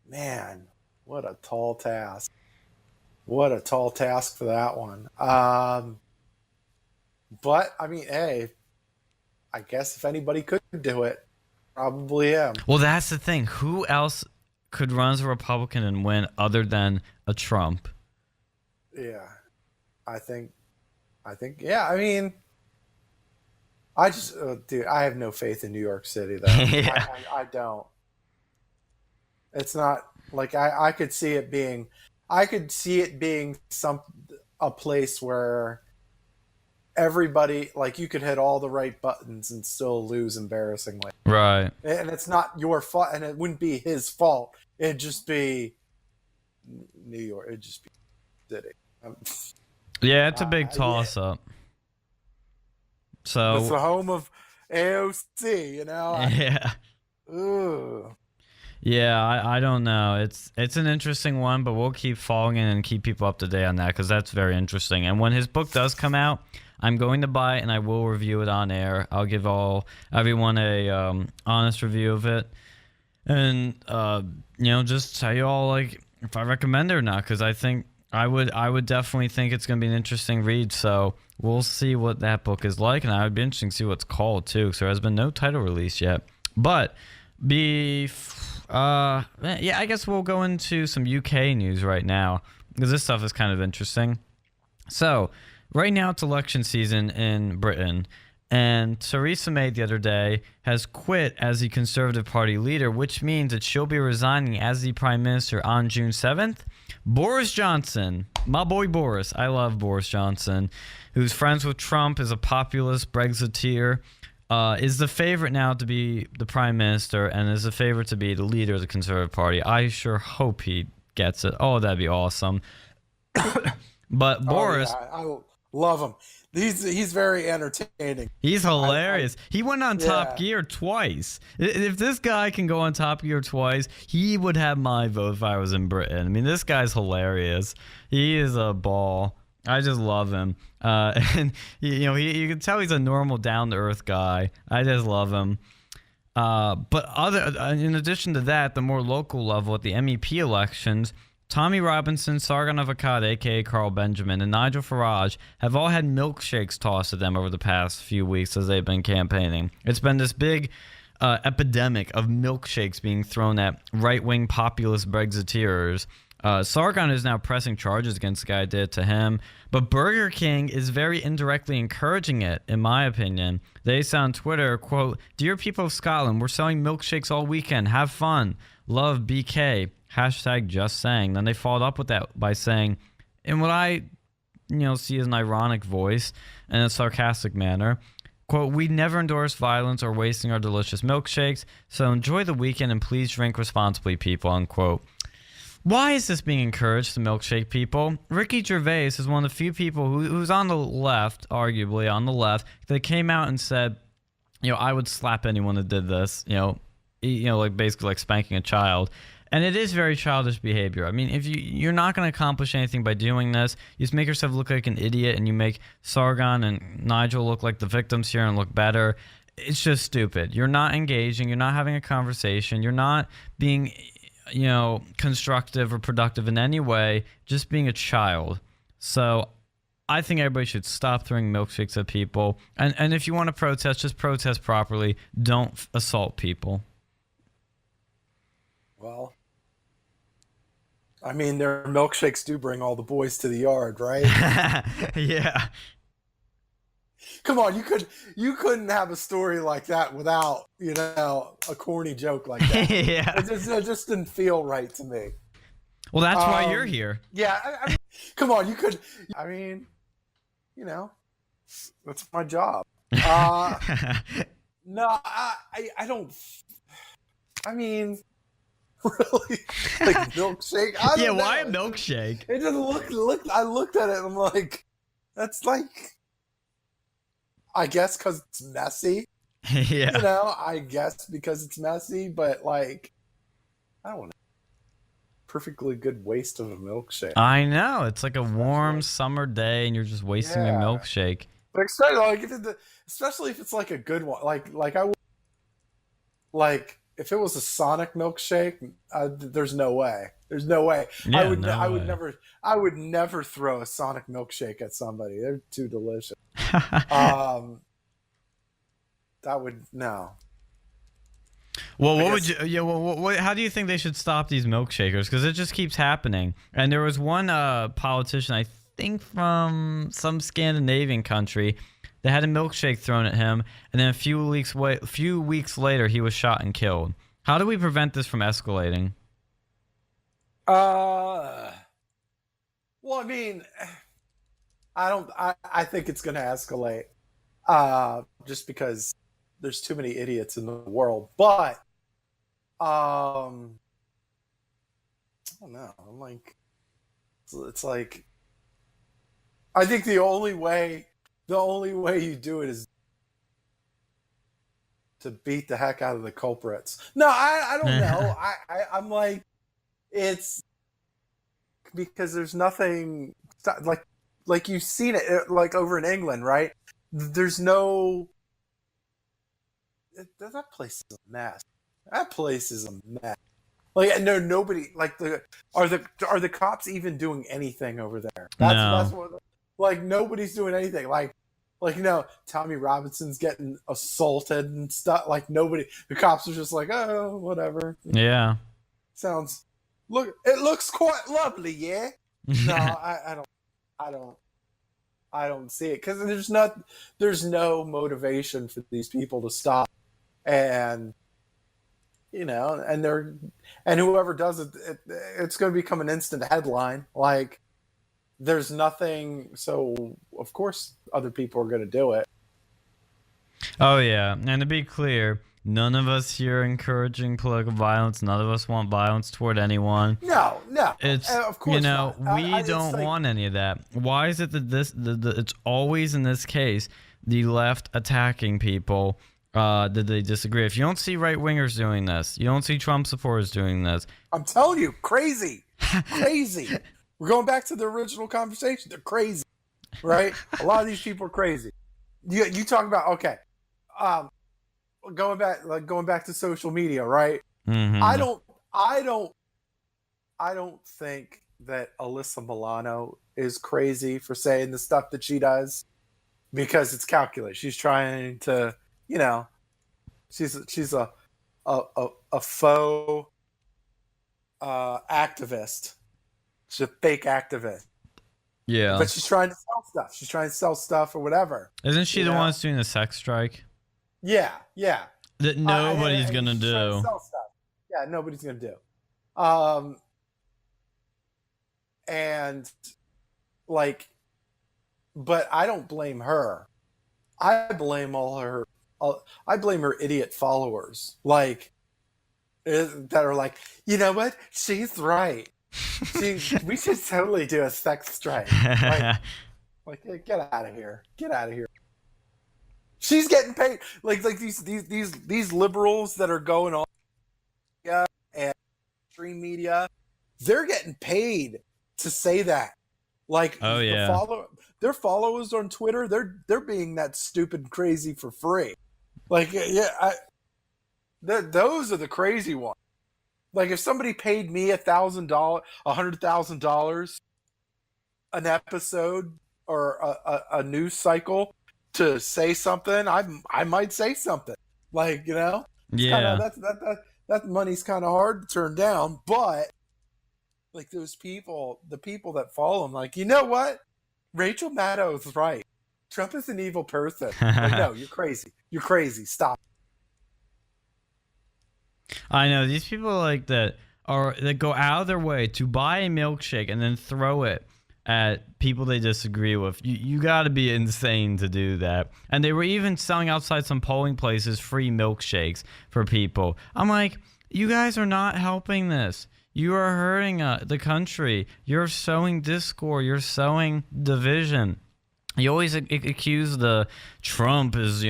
Man, what a tall task. What a tall task for that one. But I mean, hey, I guess if anybody could do it, probably him. Well, that's the thing. Who else could run as a Republican and win other than a Trump? Yeah, I think, yeah, I mean, I just, dude, I have no faith in New York City, though. Yeah. I don't. It's not like I could see it being a place where everybody, like, you could hit all the right buttons and still lose embarrassingly. Right. And it's not your fault, and it wouldn't be his fault. It'd just be New York. It'd just be city. Yeah, it's a big toss-up. So it's the home of AOC, you know? Yeah. Ugh. Yeah, I don't know. It's an interesting one, but we'll keep following it and keep people up to date on that because that's very interesting. And when his book does come out, I'm going to buy it and I will review it on air. I'll give everyone a honest review of it, and just tell you all like if I recommend it or not, because I think I would definitely think it's going to be an interesting read. So we'll see what that book is like, and I would be interested to see what it's called too. So there has been no title released yet, but yeah, I guess we'll go into some UK news right now because this stuff is kind of interesting. So right now it's election season in Britain, and Theresa May the other day has quit as the Conservative Party leader, which means that she'll be resigning as the Prime Minister on June 7th. Boris Johnson, my boy Boris, I love Boris Johnson, who's friends with Trump, is a populist Brexiteer, is the favorite now to be the Prime Minister and is the favorite to be the leader of the Conservative Party. I sure hope he gets it. Oh, that'd be awesome. But Boris... Yeah, I love him. He's very entertaining. He's hilarious. He went on Top Gear twice. If this guy can go on Top Gear twice, he would have my vote if I was in Britain. I mean, this guy's hilarious. He is a ball. I just love him. And you can tell he's a normal, down-to-earth guy. I just love him. But in addition to that, the more local level at the MEP elections, Tommy Robinson, Sargon of Akkad, a.k.a. Carl Benjamin, and Nigel Farage have all had milkshakes tossed at them over the past few weeks as they've been campaigning. It's been this big epidemic of milkshakes being thrown at right-wing populist Brexiteers. Sargon is now pressing charges against the guy who did it to him, but Burger King is very indirectly encouraging it, in my opinion. They say on Twitter, quote, "Dear people of Scotland, we're selling milkshakes all weekend. Have fun. Love BK. Hashtag just saying." Then they followed up with that by saying, in what I see as an ironic voice and a sarcastic manner, quote, "We never endorse violence or wasting our delicious milkshakes, so enjoy the weekend and please drink responsibly, people," unquote. Why is this being encouraged to milkshake people? Ricky Gervais is one of the few people who's on the left, arguably on the left, that came out and said, I would slap anyone that did this, like basically like spanking a child. And it is very childish behavior. I mean, if you're not going to accomplish anything by doing this, you just make yourself look like an idiot and you make Sargon and Nigel look like the victims here and look better. It's just stupid. You're not engaging. You're not having a conversation. You're not being constructive or productive in any way, just being a child. So I think everybody should stop throwing milkshakes at people. And if you want to protest, just protest properly. Don't assault people. Well, I mean, their milkshakes do bring all the boys to the yard, right? Yeah. Come on, you couldn't have a story like that without, a corny joke like that. Yeah. It just didn't feel right to me. Well, that's why you're here. Yeah. I mean, come on, you could. I mean, that's my job. No, I don't. I mean, really, like milkshake. I don't know. Why a milkshake? It just looked. I looked at it and I'm like, that's like. I guess because it's messy. Yeah. I guess because it's messy, but like, I don't know. Perfectly good waste of a milkshake. I know. It's like a warm summer day and you're just wasting a milkshake. But especially if it's like a good one. Like if it was a Sonic milkshake, there's no way. There's no way. Yeah, I would never throw a Sonic milkshake at somebody. They're too delicious. That would no. Well, what would you? Yeah. Well, how do you think they should stop these milkshakers? Because it just keeps happening. And there was one politician, I think from some Scandinavian country, that had a milkshake thrown at him, and then a few weeks later, he was shot and killed. How do we prevent this from escalating? Well, I mean, I think it's going to escalate. Just because there's too many idiots in the world. But I don't know. I'm like, it's like, I think the only way you do it is to beat the heck out of the culprits. No, I don't know. I'm like, it's because there's nothing like you've seen it like over in England, right? There's no. That place is a mess. That place is a mess. Like, no, nobody. Like, are the cops even doing anything over there? That's what. Like, nobody's doing anything. Like Tommy Robinson's getting assaulted and stuff. Like, nobody. The cops are just like, oh, whatever. Yeah. It looks quite lovely, yeah. No, I don't see it because there's no motivation for these people to stop, and and whoever does it, it's going to become an instant headline. Like, there's nothing, so of course other people are going to do it. Oh yeah, and to be clear, none of us here are encouraging political violence. None of us want violence toward anyone. No. It's, of course not. We don't want any of that. Why is it that it's always in this case the left attacking people that they disagree? If you don't see right-wingers doing this, you don't see Trump supporters doing this. I'm telling you, crazy. We're going back to the original conversation. They're crazy, right? A lot of these people are crazy. You talk about, okay, going back to social media, right? Mm-hmm. I don't think that Alyssa Milano is crazy for saying the stuff that she does because it's calculated. She's trying to, she's a faux activist. She's a fake activist. Yeah. But she's trying to sell stuff. She's trying to sell stuff or whatever. Isn't she the one that's doing the sex strike? Yeah. That nobody's going to do. Yeah, nobody's going to do. And, like, but I don't blame her. I blame her idiot followers. Like, that are like, you know what? She's right. We should totally do a sex strike. Like, get out of here. Get out of here. She's getting paid. Like these liberals that are going on and stream media, they're getting paid to say that. Like, oh yeah, their followers on Twitter, they're being that stupid and crazy for free. Like, yeah, those are the crazy ones. Like, if somebody paid me $100,000 an episode or a news cycle to say something, I might say something. Like, yeah, that money's kind of hard to turn down. But like, those people, the people that follow him, like, you know what? Rachel Maddow's right. Trump is an evil person. Like, no, you're crazy. You're crazy. Stop. I know these people like that go out of their way to buy a milkshake and then throw it at people they disagree with. You got to be insane to do that. And they were even selling outside some polling places free milkshakes for people. I'm like, you guys are not helping this. You are hurting the country. You're sowing discord. You're sowing division. You always accuse the Trump is,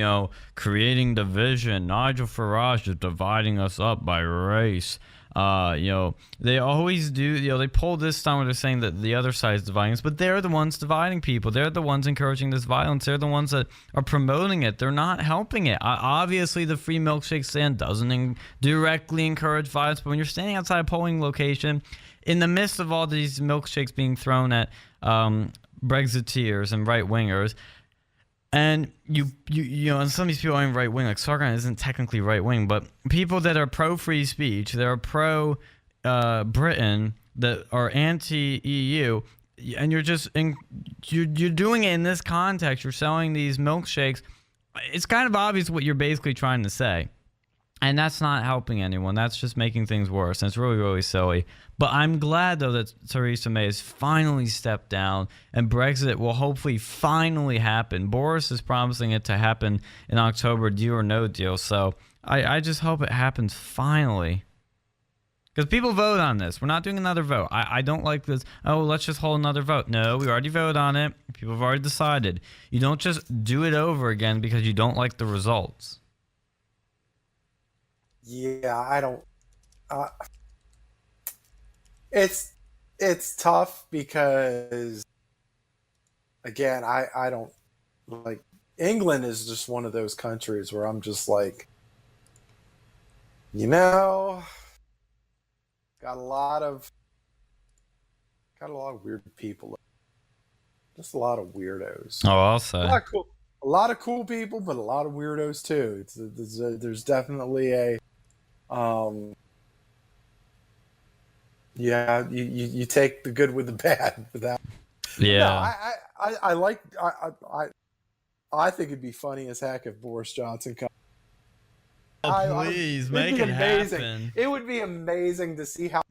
creating division. Nigel Farage is dividing us up by race. They always do. They pull this time where they're saying that the other side is dividing us, but they're the ones dividing people. They're the ones encouraging this violence. They're the ones that are promoting it. They're not helping it. Obviously, the free milkshake stand doesn't directly encourage violence, but when you're standing outside a polling location, in the midst of all these milkshakes being thrown at Brexiteers and right-wingers, and and some of these people aren't right-wing. Like, Sargon isn't technically right-wing, but people that are pro-free speech, that are pro-Britain, that are anti-EU, and you're doing it in this context. You're selling these milkshakes. It's kind of obvious what you're basically trying to say. And that's not helping anyone. That's just making things worse. And it's really, really silly. But I'm glad, though, that Theresa May has finally stepped down and Brexit will hopefully finally happen. Boris is promising it to happen in October, deal or no deal. So I just hope it happens finally. Because people vote on this. We're not doing another vote. I don't like this. Oh, let's just hold another vote. No, we already voted on it. People have already decided. You don't just do it over again because you don't like the results. Yeah, I don't. It's tough because, again, I don't like. England is just one of those countries where I'm just like, got a lot of weird people. Just a lot of weirdos. Oh, I'll say. A lot of cool people, but a lot of weirdos too. There's definitely a yeah, you take the good with the bad with that. Yeah. No, I think it'd be funny as heck if Boris Johnson comes. Oh, please make it happen. It would be amazing to see how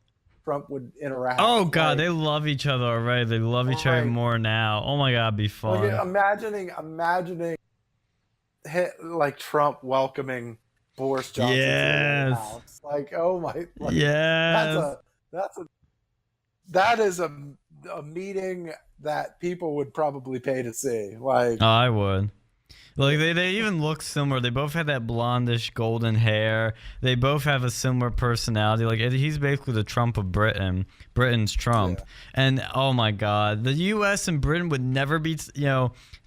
Trump would interact. Oh God, they love each other already. They love each other more now. Oh my God, it'd be fun. Like, imagining like Trump welcoming Boris Johnson to the house. Like, oh my, like, yes. That is a meeting that people would probably pay to see. Like, oh, I would. Like they even look similar. They both have that blondish golden hair. They both have a similar personality. Like he's basically the Trump of Britain. Britain's Trump. Yeah. And oh my God, the U.S. and Britain would never be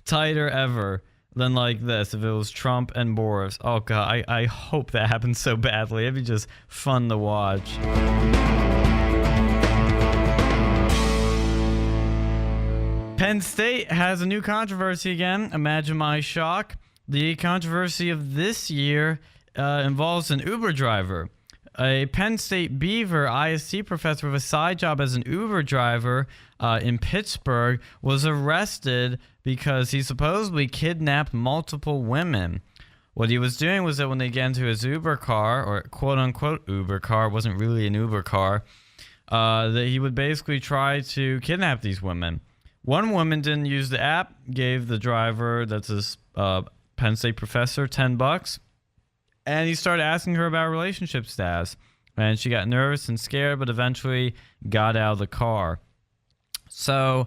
tighter ever than like this if it was Trump and Boris. Oh God, I hope that happens so badly. It'd be just fun to watch. Penn State has a new controversy again. Imagine my shock. The controversy of this year involves an Uber driver. A Penn State Beaver IST professor with a side job as an Uber driver in Pittsburgh was arrested because he supposedly kidnapped multiple women. What he was doing was that when they get into his Uber car, or quote-unquote Uber car, it wasn't really an Uber car, that he would basically try to kidnap these women. One woman didn't use the app, gave the driver, that's his Penn State professor, $10. And he started asking her about relationship status. And she got nervous and scared, but eventually got out of the car. So,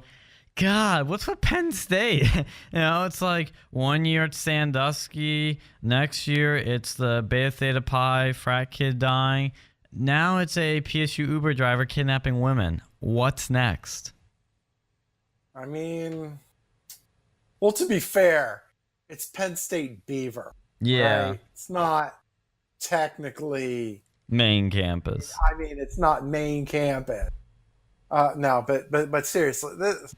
God, what's with Penn State? It's like 1 year it's Sandusky. Next year it's the Beta Theta Pi frat kid dying. Now it's a PSU Uber driver kidnapping women. What's next? I mean, well, to be fair, it's Penn State Beaver. Yeah. Right? It's not technically main campus. I mean, it's not main campus. No, but seriously, this,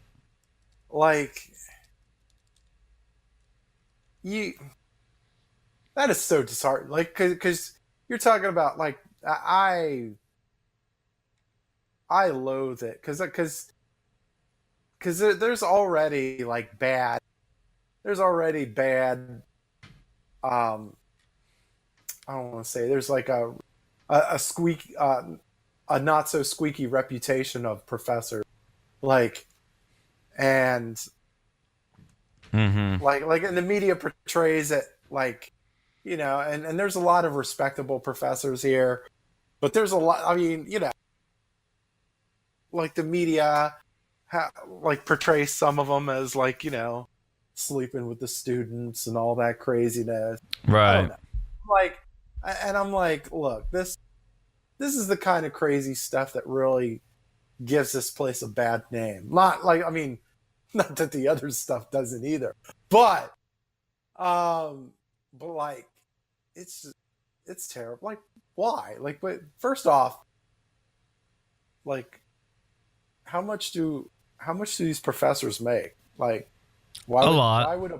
like, that is so disheartening. Like, because you're talking about, like, I loathe it because there's already like bad. There's already bad. I don't want to say there's like a not so squeaky reputation of professors, like, and like and the media portrays it like, and there's a lot of respectable professors here, but there's a lot. I mean, like the media. Like portrays some of them as like sleeping with the students and all that craziness, right? Like, and I'm like, look, this is the kind of crazy stuff that really gives this place a bad name. Not like, I mean, not that the other stuff doesn't either, but like, it's terrible. Like, why? Like, but first off, like, how much do these professors make? Like, why would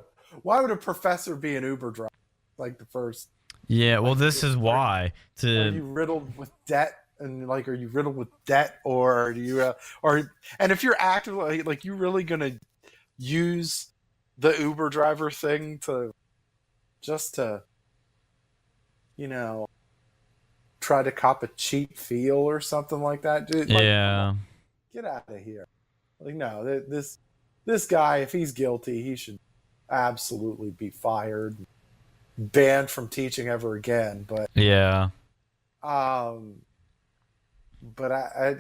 a professor be an Uber driver? Like the first. Yeah, well, this is why. Are you riddled with debt? And like, are you riddled with debt, or do you, and if you're actively like, you really gonna use the Uber driver thing to, just to, try to cop a cheap feel or something like that, dude. Like, Yeah. get out of here. Like, no, this guy, if he's guilty, he should absolutely be fired, banned from teaching ever again. But Yeah. but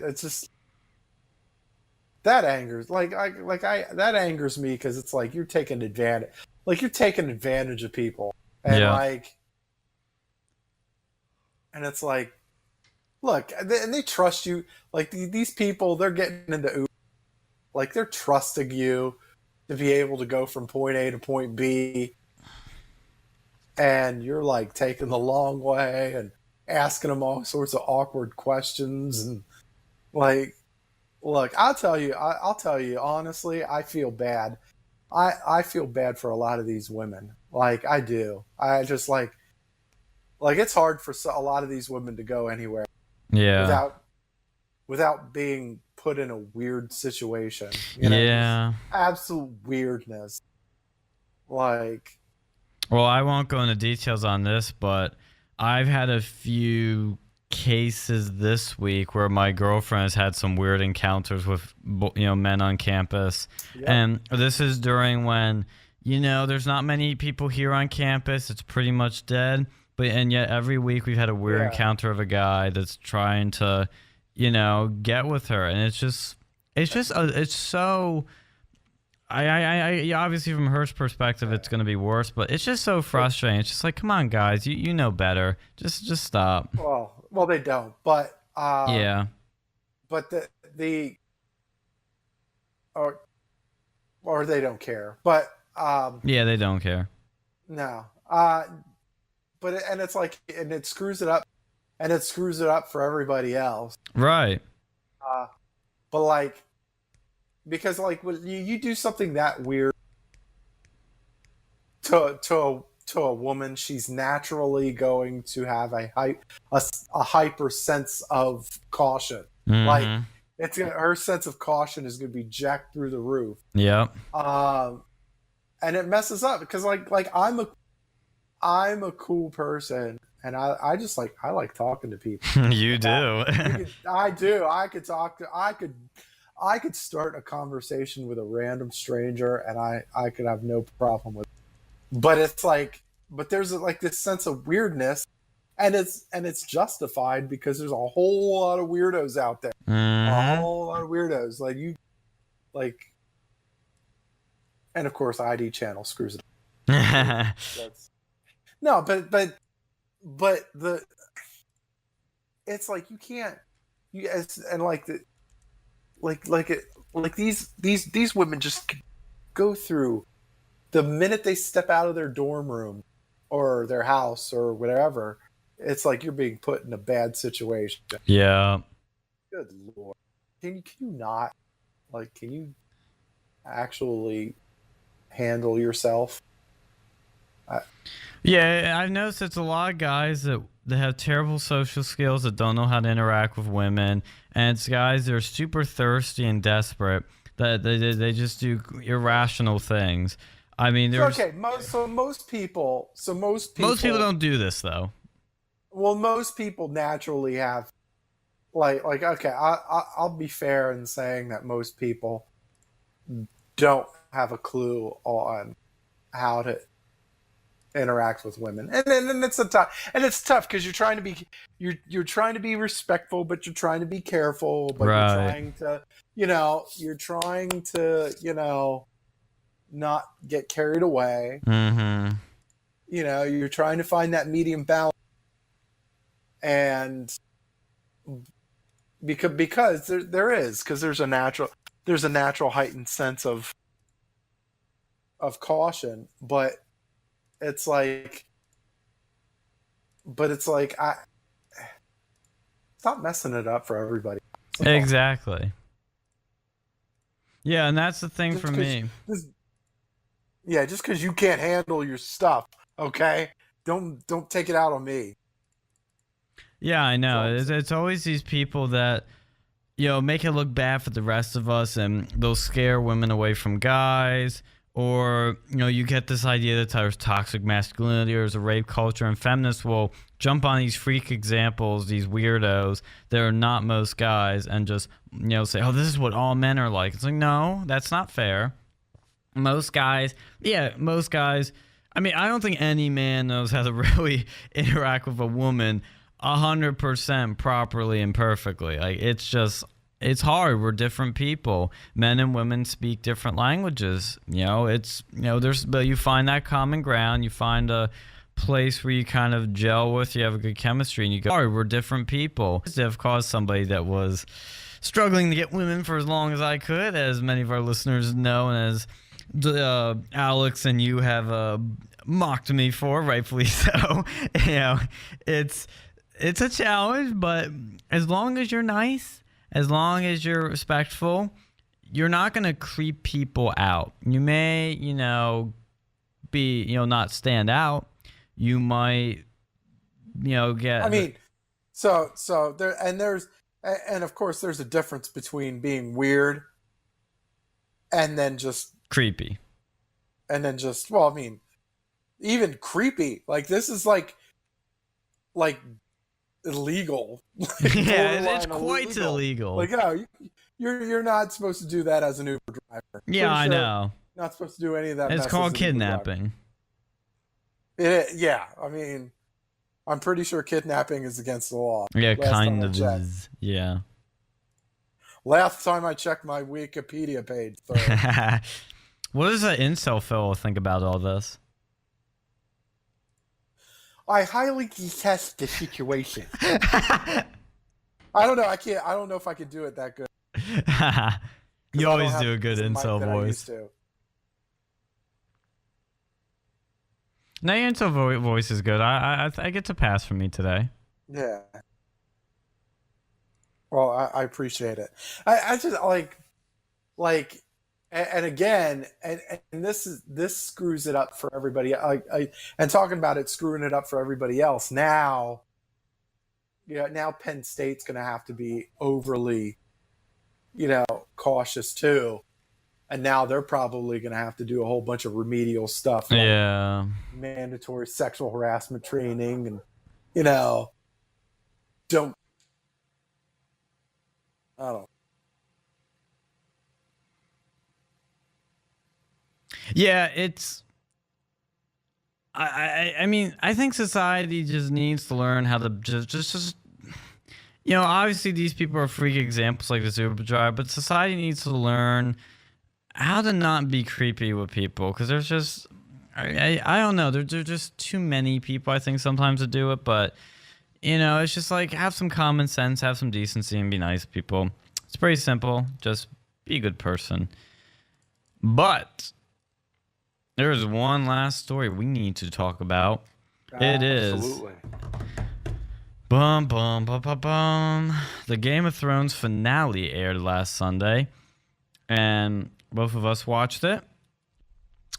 it's just that angers that angers me, because it's like you're taking advantage of people, and Yeah. and it's like, look, and they trust you. Like these people, they're getting into Uber, like they're trusting you to be able to go from point A to point B, and you're like taking the long way and asking them all sorts of awkward questions, and like, look, I'll tell you honestly, I feel bad. I feel bad for a lot of these women. Like, I do. I just like it's hard for a lot of these women to go anywhere Yeah. without being put in a weird situation. You know? Yeah. Absolute weirdness. Like, Well, I won't go into details on this, but I've had a few cases this week where my girlfriend has had some weird encounters with, men on campus. yep. And this is during when, there's not many people here on campus. It's pretty much dead. And yet every week we've had a weird encounter of a guy that's trying to, get with her. And it's so, I obviously from her perspective, it's going to be worse, but it's just so frustrating. It's just like, come on, guys, you know better. Just stop. Well, they don't, but Yeah. but or they don't care, but Yeah, they don't care. no, but it's like, and it screws it up, for everybody else. Right. But like, because like when you do something that weird to a woman, she's naturally going to have a hyper sense of caution. Mm-hmm. Like, her sense of caution is going to be jacked through the roof. Yep. And it messes up, because like I'm a cool person, and I just like, I like talking to people. You do. I do. I could start a conversation with a random stranger, and I could have no problem with it. But it's like, there's like this sense of weirdness, and it's justified, because there's a whole lot of weirdos out there. Mm-hmm. A whole lot of weirdos, and of course ID channel screws it up. No, but it's like, you can't, and like these women just go through, the minute they step out of their dorm room or their house or whatever, it's like you're being put in a bad situation. Yeah. Good Lord. Can you not, like, can you actually handle yourself? Yeah, I've noticed it's a lot of guys that have terrible social skills, that don't know how to interact with women, and it's guys that are super thirsty and desperate, that they just do irrational things. I mean, there's most people don't do this though. Well, most people naturally have, like okay, I'll be fair in saying that most people don't have a clue on how to interact with women, and it's tough because you're trying to be respectful, but you're trying to be careful, but right. you're trying to not get carried away. Mm-hmm. You're trying to find that medium balance, and because there's a natural heightened sense of caution, but it's like I stop messing it up for everybody. Exactly. Yeah, and that's the thing for me. Just because you can't handle your stuff, okay? Don't take it out on me. Yeah, I know. It's always these people that, make it look bad for the rest of us, and they'll scare women away from guys, Or, you get this idea that there's toxic masculinity or there's a rape culture, and feminists will jump on these freak examples, these weirdos that are not most guys, and just, say, oh, this is what all men are like. It's like, no, that's not fair. Most guys, I mean, I don't think any man knows how to really interact with a woman 100% properly and perfectly. Like, it's hard. We're different people. Men and women speak different languages. But you find that common ground. You find a place where you kind of gel with, you have a good chemistry, and you go, all right, we're different people. I've caused somebody that was struggling to get women for as long as I could, as many of our listeners know, and as Alex and you have mocked me for, rightfully so. It's a challenge, but as long as you're nice, as long as you're respectful, you're not going to creep people out. You may, be, not stand out. You might, get. I mean, so there, and of course, there's a difference between being weird and then just creepy. And then just, well, I mean, even creepy. Like, this is like illegal. Yeah, it's quite illegal. Like, you're not supposed to do that as an Uber driver. Yeah, I know. You're not supposed to do any of that. It's called kidnapping. Yeah, I mean, I'm pretty sure kidnapping is against the law. Yeah, kind of is. Yeah. Last time I checked my Wikipedia page. What does an incel fellow think about all this? I highly detest the situation. I don't know. I don't know if I can do it that good. You always do a good incel voice. No, your incel voice is good. I get to pass from me today. Yeah. Well, I appreciate it. I just like. And again, and this screws it up for everybody. And talking about it screwing it up for everybody else. Now Penn State's going to have to be overly, cautious too. And now they're probably going to have to do a whole bunch of remedial stuff. Like mandatory sexual harassment training, and I don't. Yeah, it's. I mean, I think society just needs to learn how to just. Obviously these people are freak examples like this Uber driver, but society needs to learn how to not be creepy with people, because there's just. I don't know. There's just too many people, I think, sometimes to do it, but it's just like, have some common sense, have some decency, and be nice to people. It's pretty simple. Just be a good person. But there is one last story we need to talk about. It is. Absolutely. Bum, bum, bum, bum, bum. The Game of Thrones finale aired last Sunday, and both of us watched it.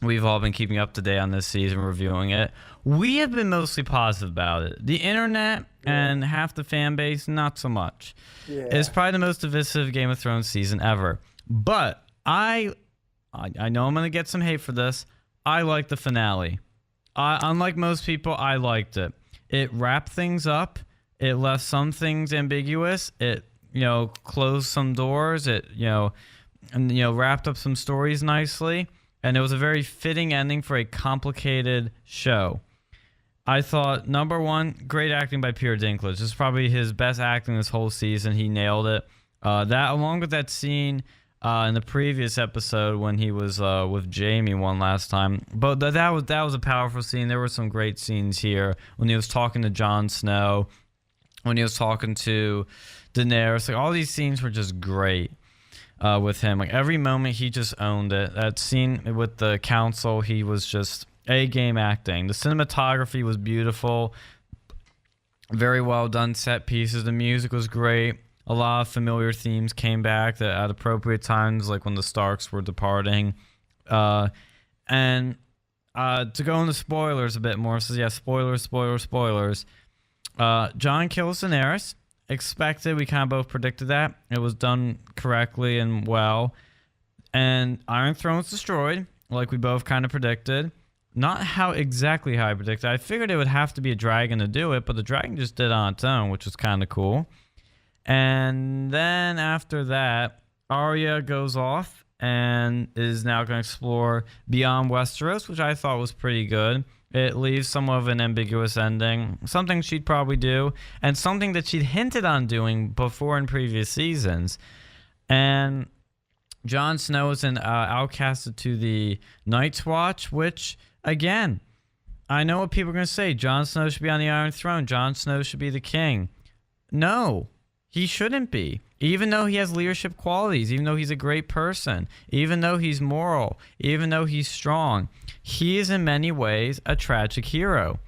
We've all been keeping up to date on this season, reviewing it. We have been mostly positive about it. The internet and half the fan base, not so much. Yeah. It's probably the most divisive Game of Thrones season ever. But I know I'm going to get some hate for this. I like the finale. Unlike most people, I liked it. It wrapped things up. It left some things ambiguous. It, closed some doors. It, wrapped up some stories nicely. And it was a very fitting ending for a complicated show. I thought, number one, great acting by Peter Dinklage. This is probably his best acting this whole season. He nailed it. That, along with that scene in the previous episode when he was with Jamie one last time. But that was a powerful scene. There were some great scenes here when he was talking to Jon Snow, when he was talking to Daenerys. Like, all these scenes were just great. With him, like, every moment he just owned it. That scene with the council, he was just A-game acting. The cinematography was beautiful, very well done set pieces. The music was great. A lot of familiar themes came back at appropriate times, like when the Starks were departing. And to go into spoilers a bit more, so yeah, spoilers. Jon kills Daenerys. Expected. We kind of both predicted that. It was done correctly and well. And Iron Throne's destroyed. like we both kind of predicted. Not exactly how I predicted. I figured it would have to be a dragon to do it, but the dragon just did it on its own, which was kind of cool. And then after that, Arya goes off and is now going to explore beyond Westeros, which I thought was pretty good. It leaves somewhat of an ambiguous ending, something she'd probably do, and something that she'd hinted on doing before in previous seasons. And Jon Snow is outcasted to the Night's Watch, which, again, I know what people are going to say. Jon Snow should be on the Iron Throne. Jon Snow should be the king. No, he shouldn't be. Even though he has leadership qualities, even though he's a great person, even though he's moral, even though he's strong, he is in many ways a tragic hero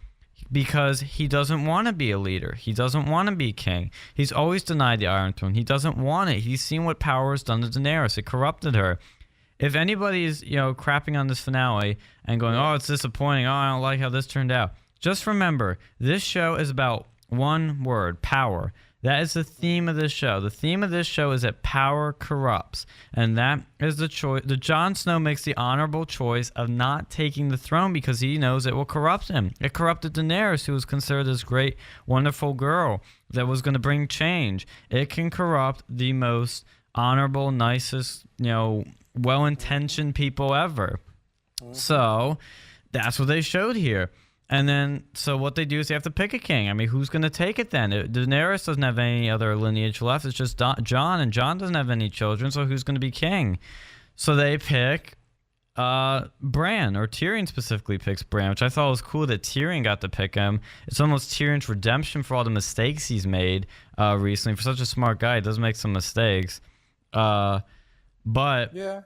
because he doesn't want to be a leader. He doesn't want to be king. He's always denied the Iron Throne. He doesn't want it. He's seen what power has done to Daenerys. It corrupted her. If anybody is, crapping on this finale and going, oh, it's disappointing, oh, I don't like how this turned out, just remember, this show is about one word, power. That is the theme of this show. The theme of this show is that power corrupts. And that is the choice. The Jon Snow makes the honorable choice of not taking the throne because he knows it will corrupt him. It corrupted Daenerys, who was considered this great, wonderful girl that was going to bring change. It can corrupt the most honorable, nicest, well-intentioned people ever. So that's what they showed here. And then, so what they do is they have to pick a king. I mean, who's going to take it then? Daenerys doesn't have any other lineage left. It's just Jon, and Jon doesn't have any children, so who's going to be king? So they pick Bran, or Tyrion specifically picks Bran, which I thought was cool that Tyrion got to pick him. It's almost Tyrion's redemption for all the mistakes he's made recently. For such a smart guy, he does make some mistakes. But, Yeah.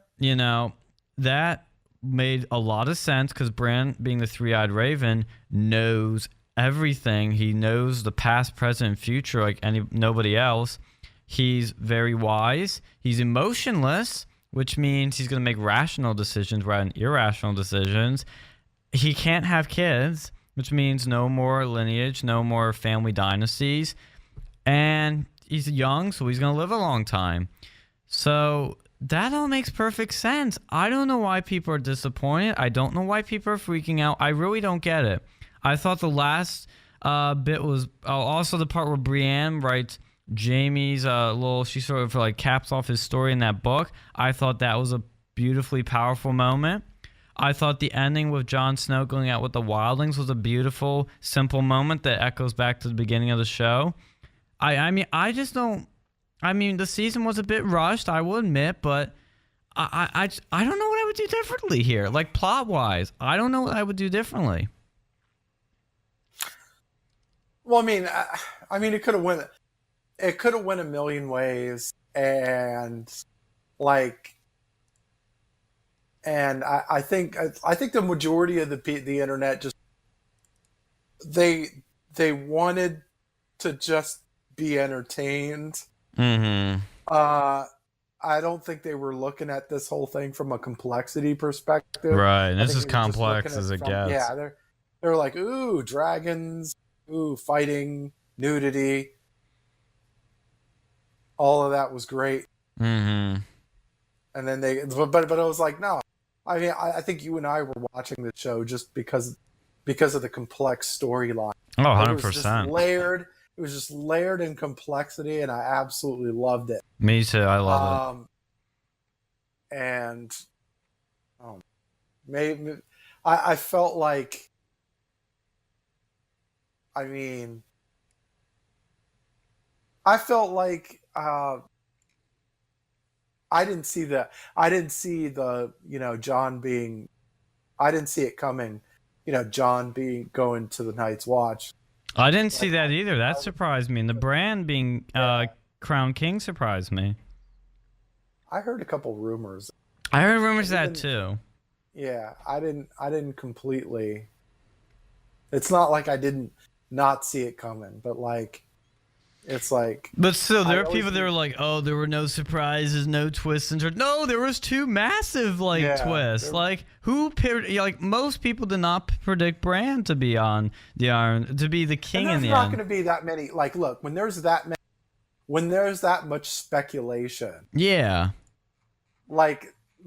That made a lot of sense because Bran, being the three-eyed raven, knows everything. He knows the past, present, and future like nobody else. He's very wise. He's emotionless, which means he's going to make rational decisions rather than irrational decisions. He can't have kids, which means no more lineage, no more family dynasties. And he's young, so he's going to live a long time. So that all makes perfect sense. I don't know why people are disappointed. I don't know why people are freaking out. I really don't get it. I thought the last bit was also the part where Brienne writes Jaime's she sort of like caps off his story in that book. I thought that was a beautifully powerful moment. I thought the ending with Jon Snow going out with the wildlings was a beautiful, simple moment that echoes back to the beginning of the show. I mean, the season was a bit rushed, I will admit, but I don't know what I would do differently here. Like, plot-wise, I don't know what I would do differently. Well, I mean, it could have went. It could have went a million ways, and I think the majority of the internet just they wanted to just be entertained. Mm-hmm. I don't think they were looking at this whole thing from a complexity perspective. Right, and this is complex as it gets. Yeah, they're like, ooh, dragons, ooh, fighting, nudity. All of that was great. Mm-hmm. And then but I was like, no. I mean, I think you and I were watching the show just because of the complex storyline. Oh, 100%. It was just layered. It was just layered in complexity, and I absolutely loved it. Me too. I love it. And maybe I felt like, I felt like I didn't see the John being, I didn't see it coming. John going to the Night's Watch. I didn't see that either. That surprised me. And the Bran being crowned king surprised me. I heard a couple rumors. I heard rumors of that too. Yeah, I didn't completely. It's not like I didn't not see it coming, but it's like. But still, there are people that are like, "Oh, there were no surprises, no twists and turns." No, there was two massive twists. Most people did not predict Bran to be on the Iron, to be the king in the end. There's not going to be that many. Look, when there's that much speculation. Yeah.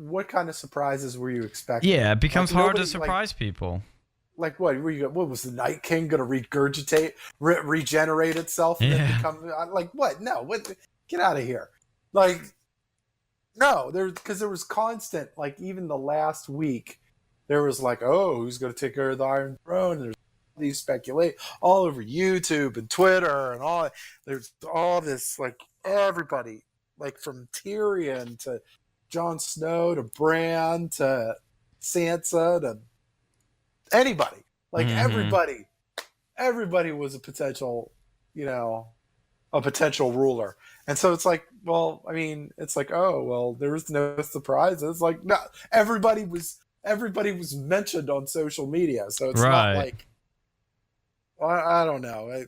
what kind of surprises were you expecting? Yeah, it becomes Like, hard to nobody, surprise people. like what? What was the Night King going to regurgitate, regenerate itself, and then Yeah. become like what? No, what? Get out of here! Like, no, because there was constant. Like even the last week, there was like, oh, who's going to take care of the Iron Throne? And there's these speculate all over YouTube and Twitter and all. There's all this like everybody, like from Tyrion to Jon Snow to Bran to Sansa to anybody, like everybody was a potential, a potential ruler. And so it's like, well, I mean, it's like, oh, well, there was no surprises. Like, no, everybody was mentioned on social media. So it's not like, well, I don't know.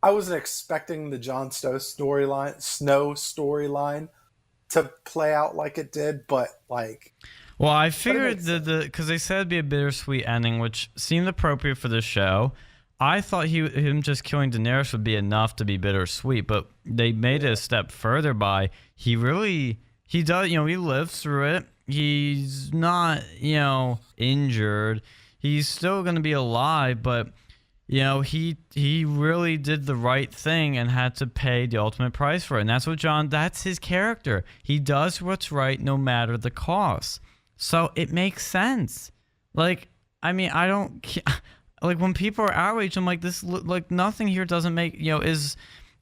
I wasn't expecting the Jon Snow storyline to play out like it did, but like. Well, I figured because they said it'd be a bittersweet ending, which seemed appropriate for the show. I thought him just killing Daenerys would be enough to be bittersweet, but they made it a step further by he does, he lives through it. He's not, injured. He's still going to be alive, but he really did the right thing and had to pay the ultimate price for it. And that's his character. He does what's right no matter the cost. So it makes sense. Like, I mean, I don't like when people are outraged, I'm like, this, like nothing here doesn't make, is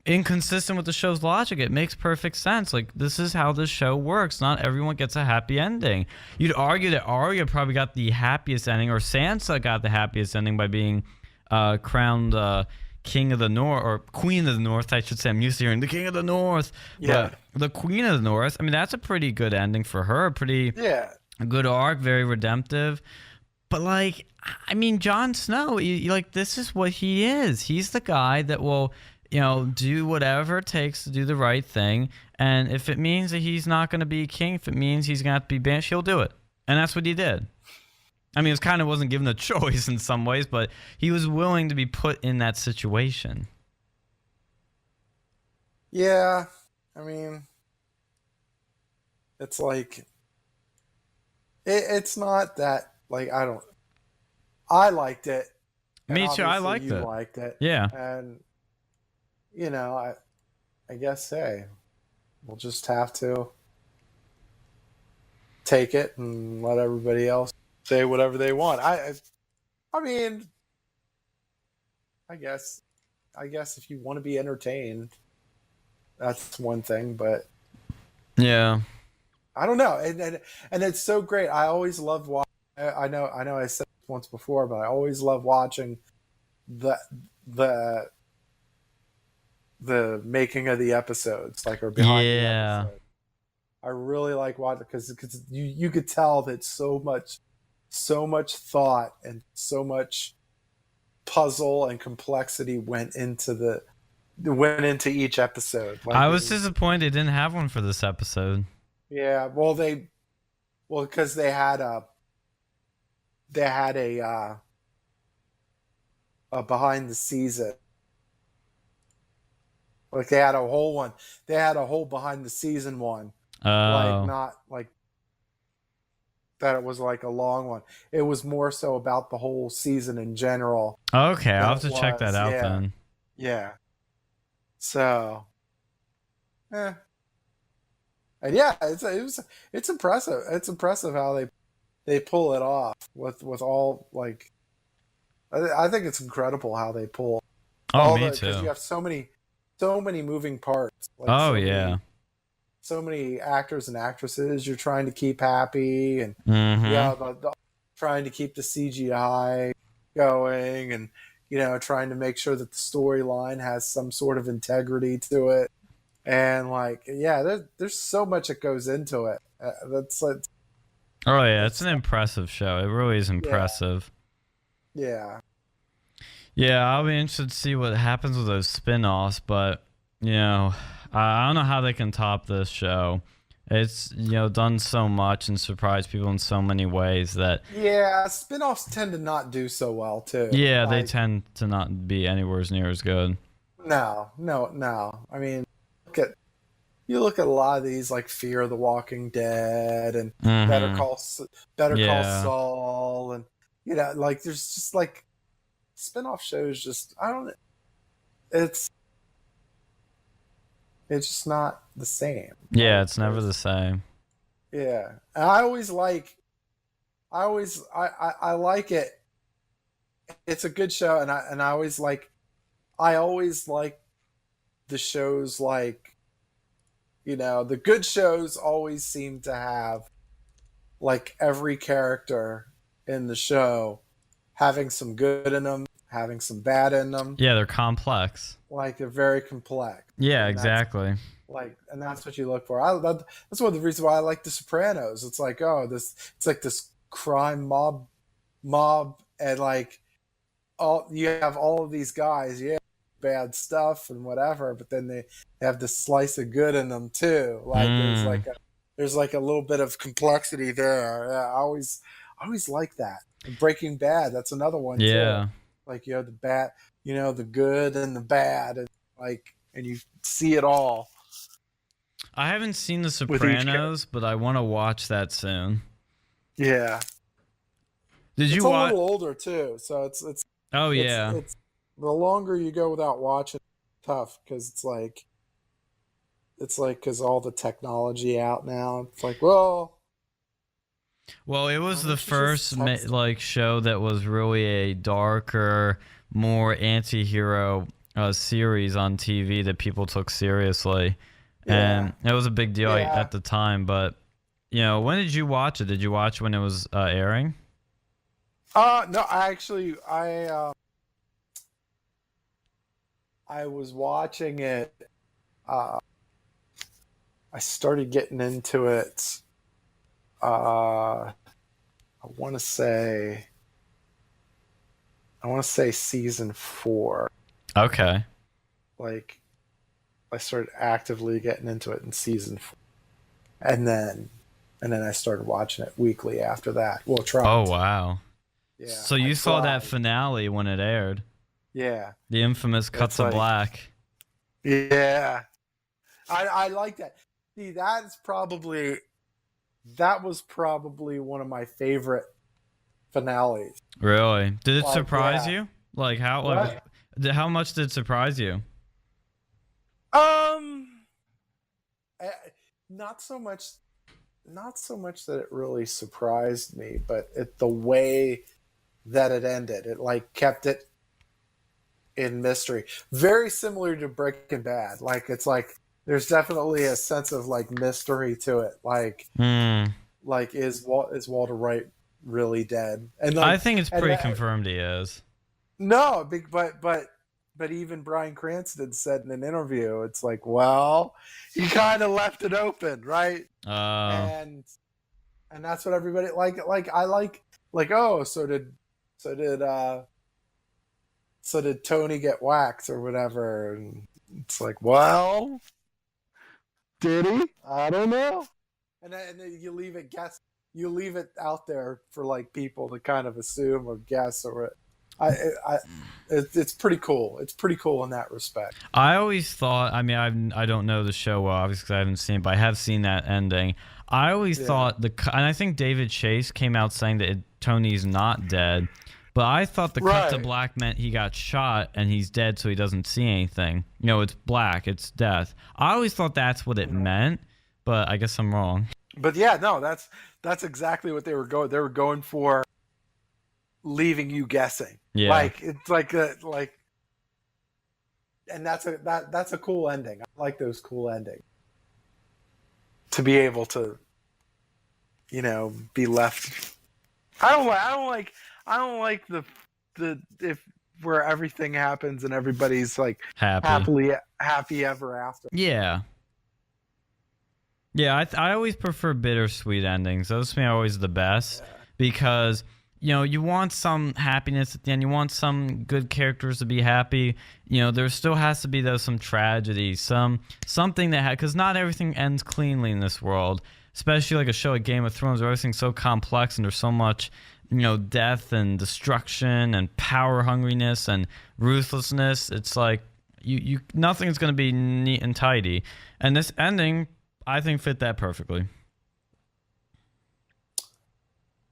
inconsistent with the show's logic. It makes perfect sense. Like, this is how this show works. Not everyone gets a happy ending. You'd argue that Arya probably got the happiest ending, or Sansa got the happiest ending by being crowned King of the North, or Queen of the North, I should say. I'm used to hearing the King of the North. Yeah. But the Queen of the North, I mean, that's a pretty good ending for her. Pretty good arc, very redemptive. But, like, I mean, Jon Snow, this is what he is. He's the guy that will, do whatever it takes to do the right thing. And if it means that he's not going to be king, if it means he's going to have to be banished, he'll do it. And that's what he did. I mean, it kind of wasn't given a choice in some ways, but he was willing to be put in that situation. Yeah, I mean, it's like, it's not that, like, I liked it. Me too, I liked it. You liked it. Yeah. And, I guess, hey, we'll just have to take it and let everybody else say whatever they want. I mean, I guess if you want to be entertained, that's one thing, but yeah, I don't know. And it's so great. I always love watching. I know I said this once before, but I always love watching the making of the episodes, like, or behind the episode. I really like watching because you could tell that so much thought and so much puzzle and complexity went into each episode. Like, I was disappointed they didn't have one for this episode. Yeah, because they had a behind the season. Like, they had a whole one. They had a whole behind the season one. Like, not like that it was like a long one. It was more so about the whole season in general. Okay, I'll have to check that out then. Yeah. So, and yeah, it's impressive. It's impressive how they pull it off with all, like, I think it's incredible how they pull. Oh, me too. Because you have so many moving parts. Like, so many actors and actresses you're trying to keep happy, and trying to keep the CGI going, and trying to make sure that the storyline has some sort of integrity to it, and there's so much that goes into it. That's like, oh yeah, it's an impressive show. It really is impressive. Yeah. I'll be interested to see what happens with those spin-offs, but I don't know how they can top this show. It's, done so much and surprised people in so many ways that, Yeah, spin-offs tend to not do so well too. yeah, they Like, tend to not be anywhere near as good. no. I mean, look at you look at a lot of these like Fear of the Walking Dead and Better Mm-hmm. Call Better Call Yeah. Saul, and like there's just like spin-off shows. Just I don't. It's it's just not the same. Yeah, Like it's never there's the same. yeah, and I like it. It's a good show, and I always like the shows like the good shows always seem to have like every character in the show having some good in them, having some bad in them. Yeah, they're complex. Like they're very complex, Yeah, and exactly. that's what you look for. That's one of the reasons why I like The Sopranos. It's like it's like this crime mob, and like all you have all of these guys, yeah, bad stuff and whatever, but then they have this slice of good in them too. Like Mm, there's like a little bit of complexity there. Yeah, I always like that. And Breaking Bad, that's another one too. yeah. Like you have the bad, the good and the bad, and and you see it all I haven't seen The with each character. Sopranos, but I want to watch that soon. Yeah, Did it's you a watch? little older too, so Oh, it's yeah. it's the longer you go without watching, it's tough because it's like because all the technology out now. It's like, well, Well, it why was the don't you just first text me? like show that was really a darker, more anti-hero series on TV that people took seriously, Yeah, and it was a big deal yeah. at the time. But when did you watch it? Did you watch when it was airing? No, I actually, I was watching it. Uh, I started getting into it. I want to say, season 4. Okay. Like, I started actively getting into it in season 4, and then I started watching it weekly after that. Well, Oh, tried. wow. Yeah, So I you saw that tried. finale when it aired, Yeah, the infamous cut it's to like, black. yeah, I like that. See, that was probably one of my favorite finales. Really? Did it Like, surprise yeah, you? Like how what? how much did it surprise you? Um, eh, not so much, not so much that it really surprised me, but the way that it ended, it like kept it in mystery. Very similar to Breaking Bad. Like it's like there's definitely a sense of like mystery to it. Hmm. Like is Walter White really dead? And I like think it's and pretty confirmed he is. no, but even Bryan Cranston said in an interview, it's like, well, he kind of left it open, right? Uh, And that's what everybody like I like oh so did uh so did Tony get whacked or whatever, and it's like, well, did he? I don't know. And then you leave it out there for like people to kind of assume or guess or I I it's pretty cool. It's pretty cool in that respect. I always thought. I mean, I don't know the show well, obviously, 'cause I haven't seen it, but I have seen that ending. I always Yeah. thought and I think David Chase came out saying that Tony's not dead, but I thought the cut to Right. black meant he got shot and he's dead, so he doesn't see anything. It's black, it's death. I always thought that's what it meant, but I guess I'm wrong. But yeah, no, that's exactly what they were going. They were going for leaving you guessing. Yeah. Like it's like, and that's a cool ending. I like those cool endings. To be able to, be left. I don't like the if where everything happens and everybody's like Happy. happy ever after. Yeah. Yeah, I always prefer bittersweet endings. Those to me are always the best Yeah. because you know, you want some happiness at the end. You want some good characters to be happy. You know, there still has to be some tragedy, something that because not everything ends cleanly in this world. Especially like a show like Game of Thrones, where everything's so complex and there's so much, you know, death and destruction and power hungriness and ruthlessness. It's like nothing's going to be neat and tidy. And this ending, I think, fit that perfectly.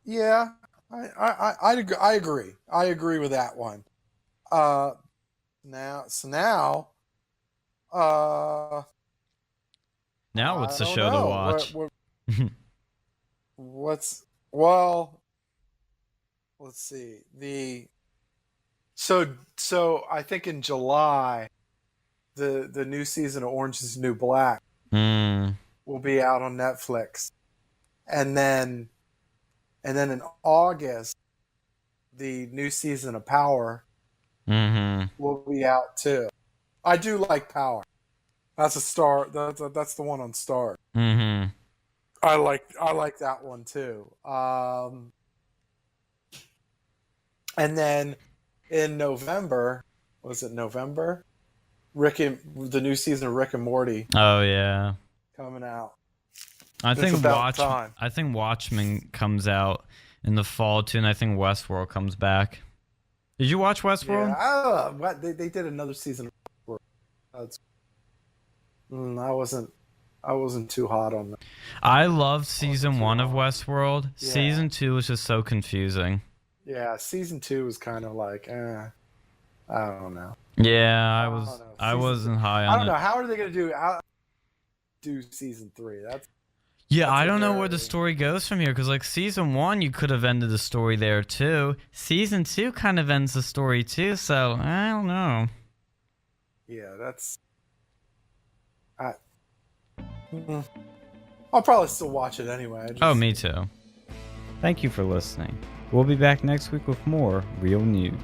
Yeah, I agree. I agree with that one. Now what's the show to watch? Let's see. So I think in July, the new season of Orange Is the New Black will be out on Netflix, and then in August, the new season of Power will be out too. I do like Power. That's a Star. That's the one on Star. I like that one too. And then in November, was it November? The new season of Rick and Morty. Oh yeah, coming out. I think Watchmen comes out in the fall too, and I think Westworld comes back. Did you watch Westworld? Yeah, they did another season of Westworld. I wasn't too hot on that. I loved season 1 of Westworld. Yeah. Season 2 was just so confusing. Yeah, season 2 was kind of like, I don't know. Yeah, I wasn't high on it. I don't know. How are they going to do season 3? I don't know where the story goes from here, because like season 1, you could have ended the story there too. Season 2 kind of ends the story too, so I don't know. Yeah, I'll probably still watch it anyway. Oh, me too. Thank you for listening. We'll be back next week with more real news.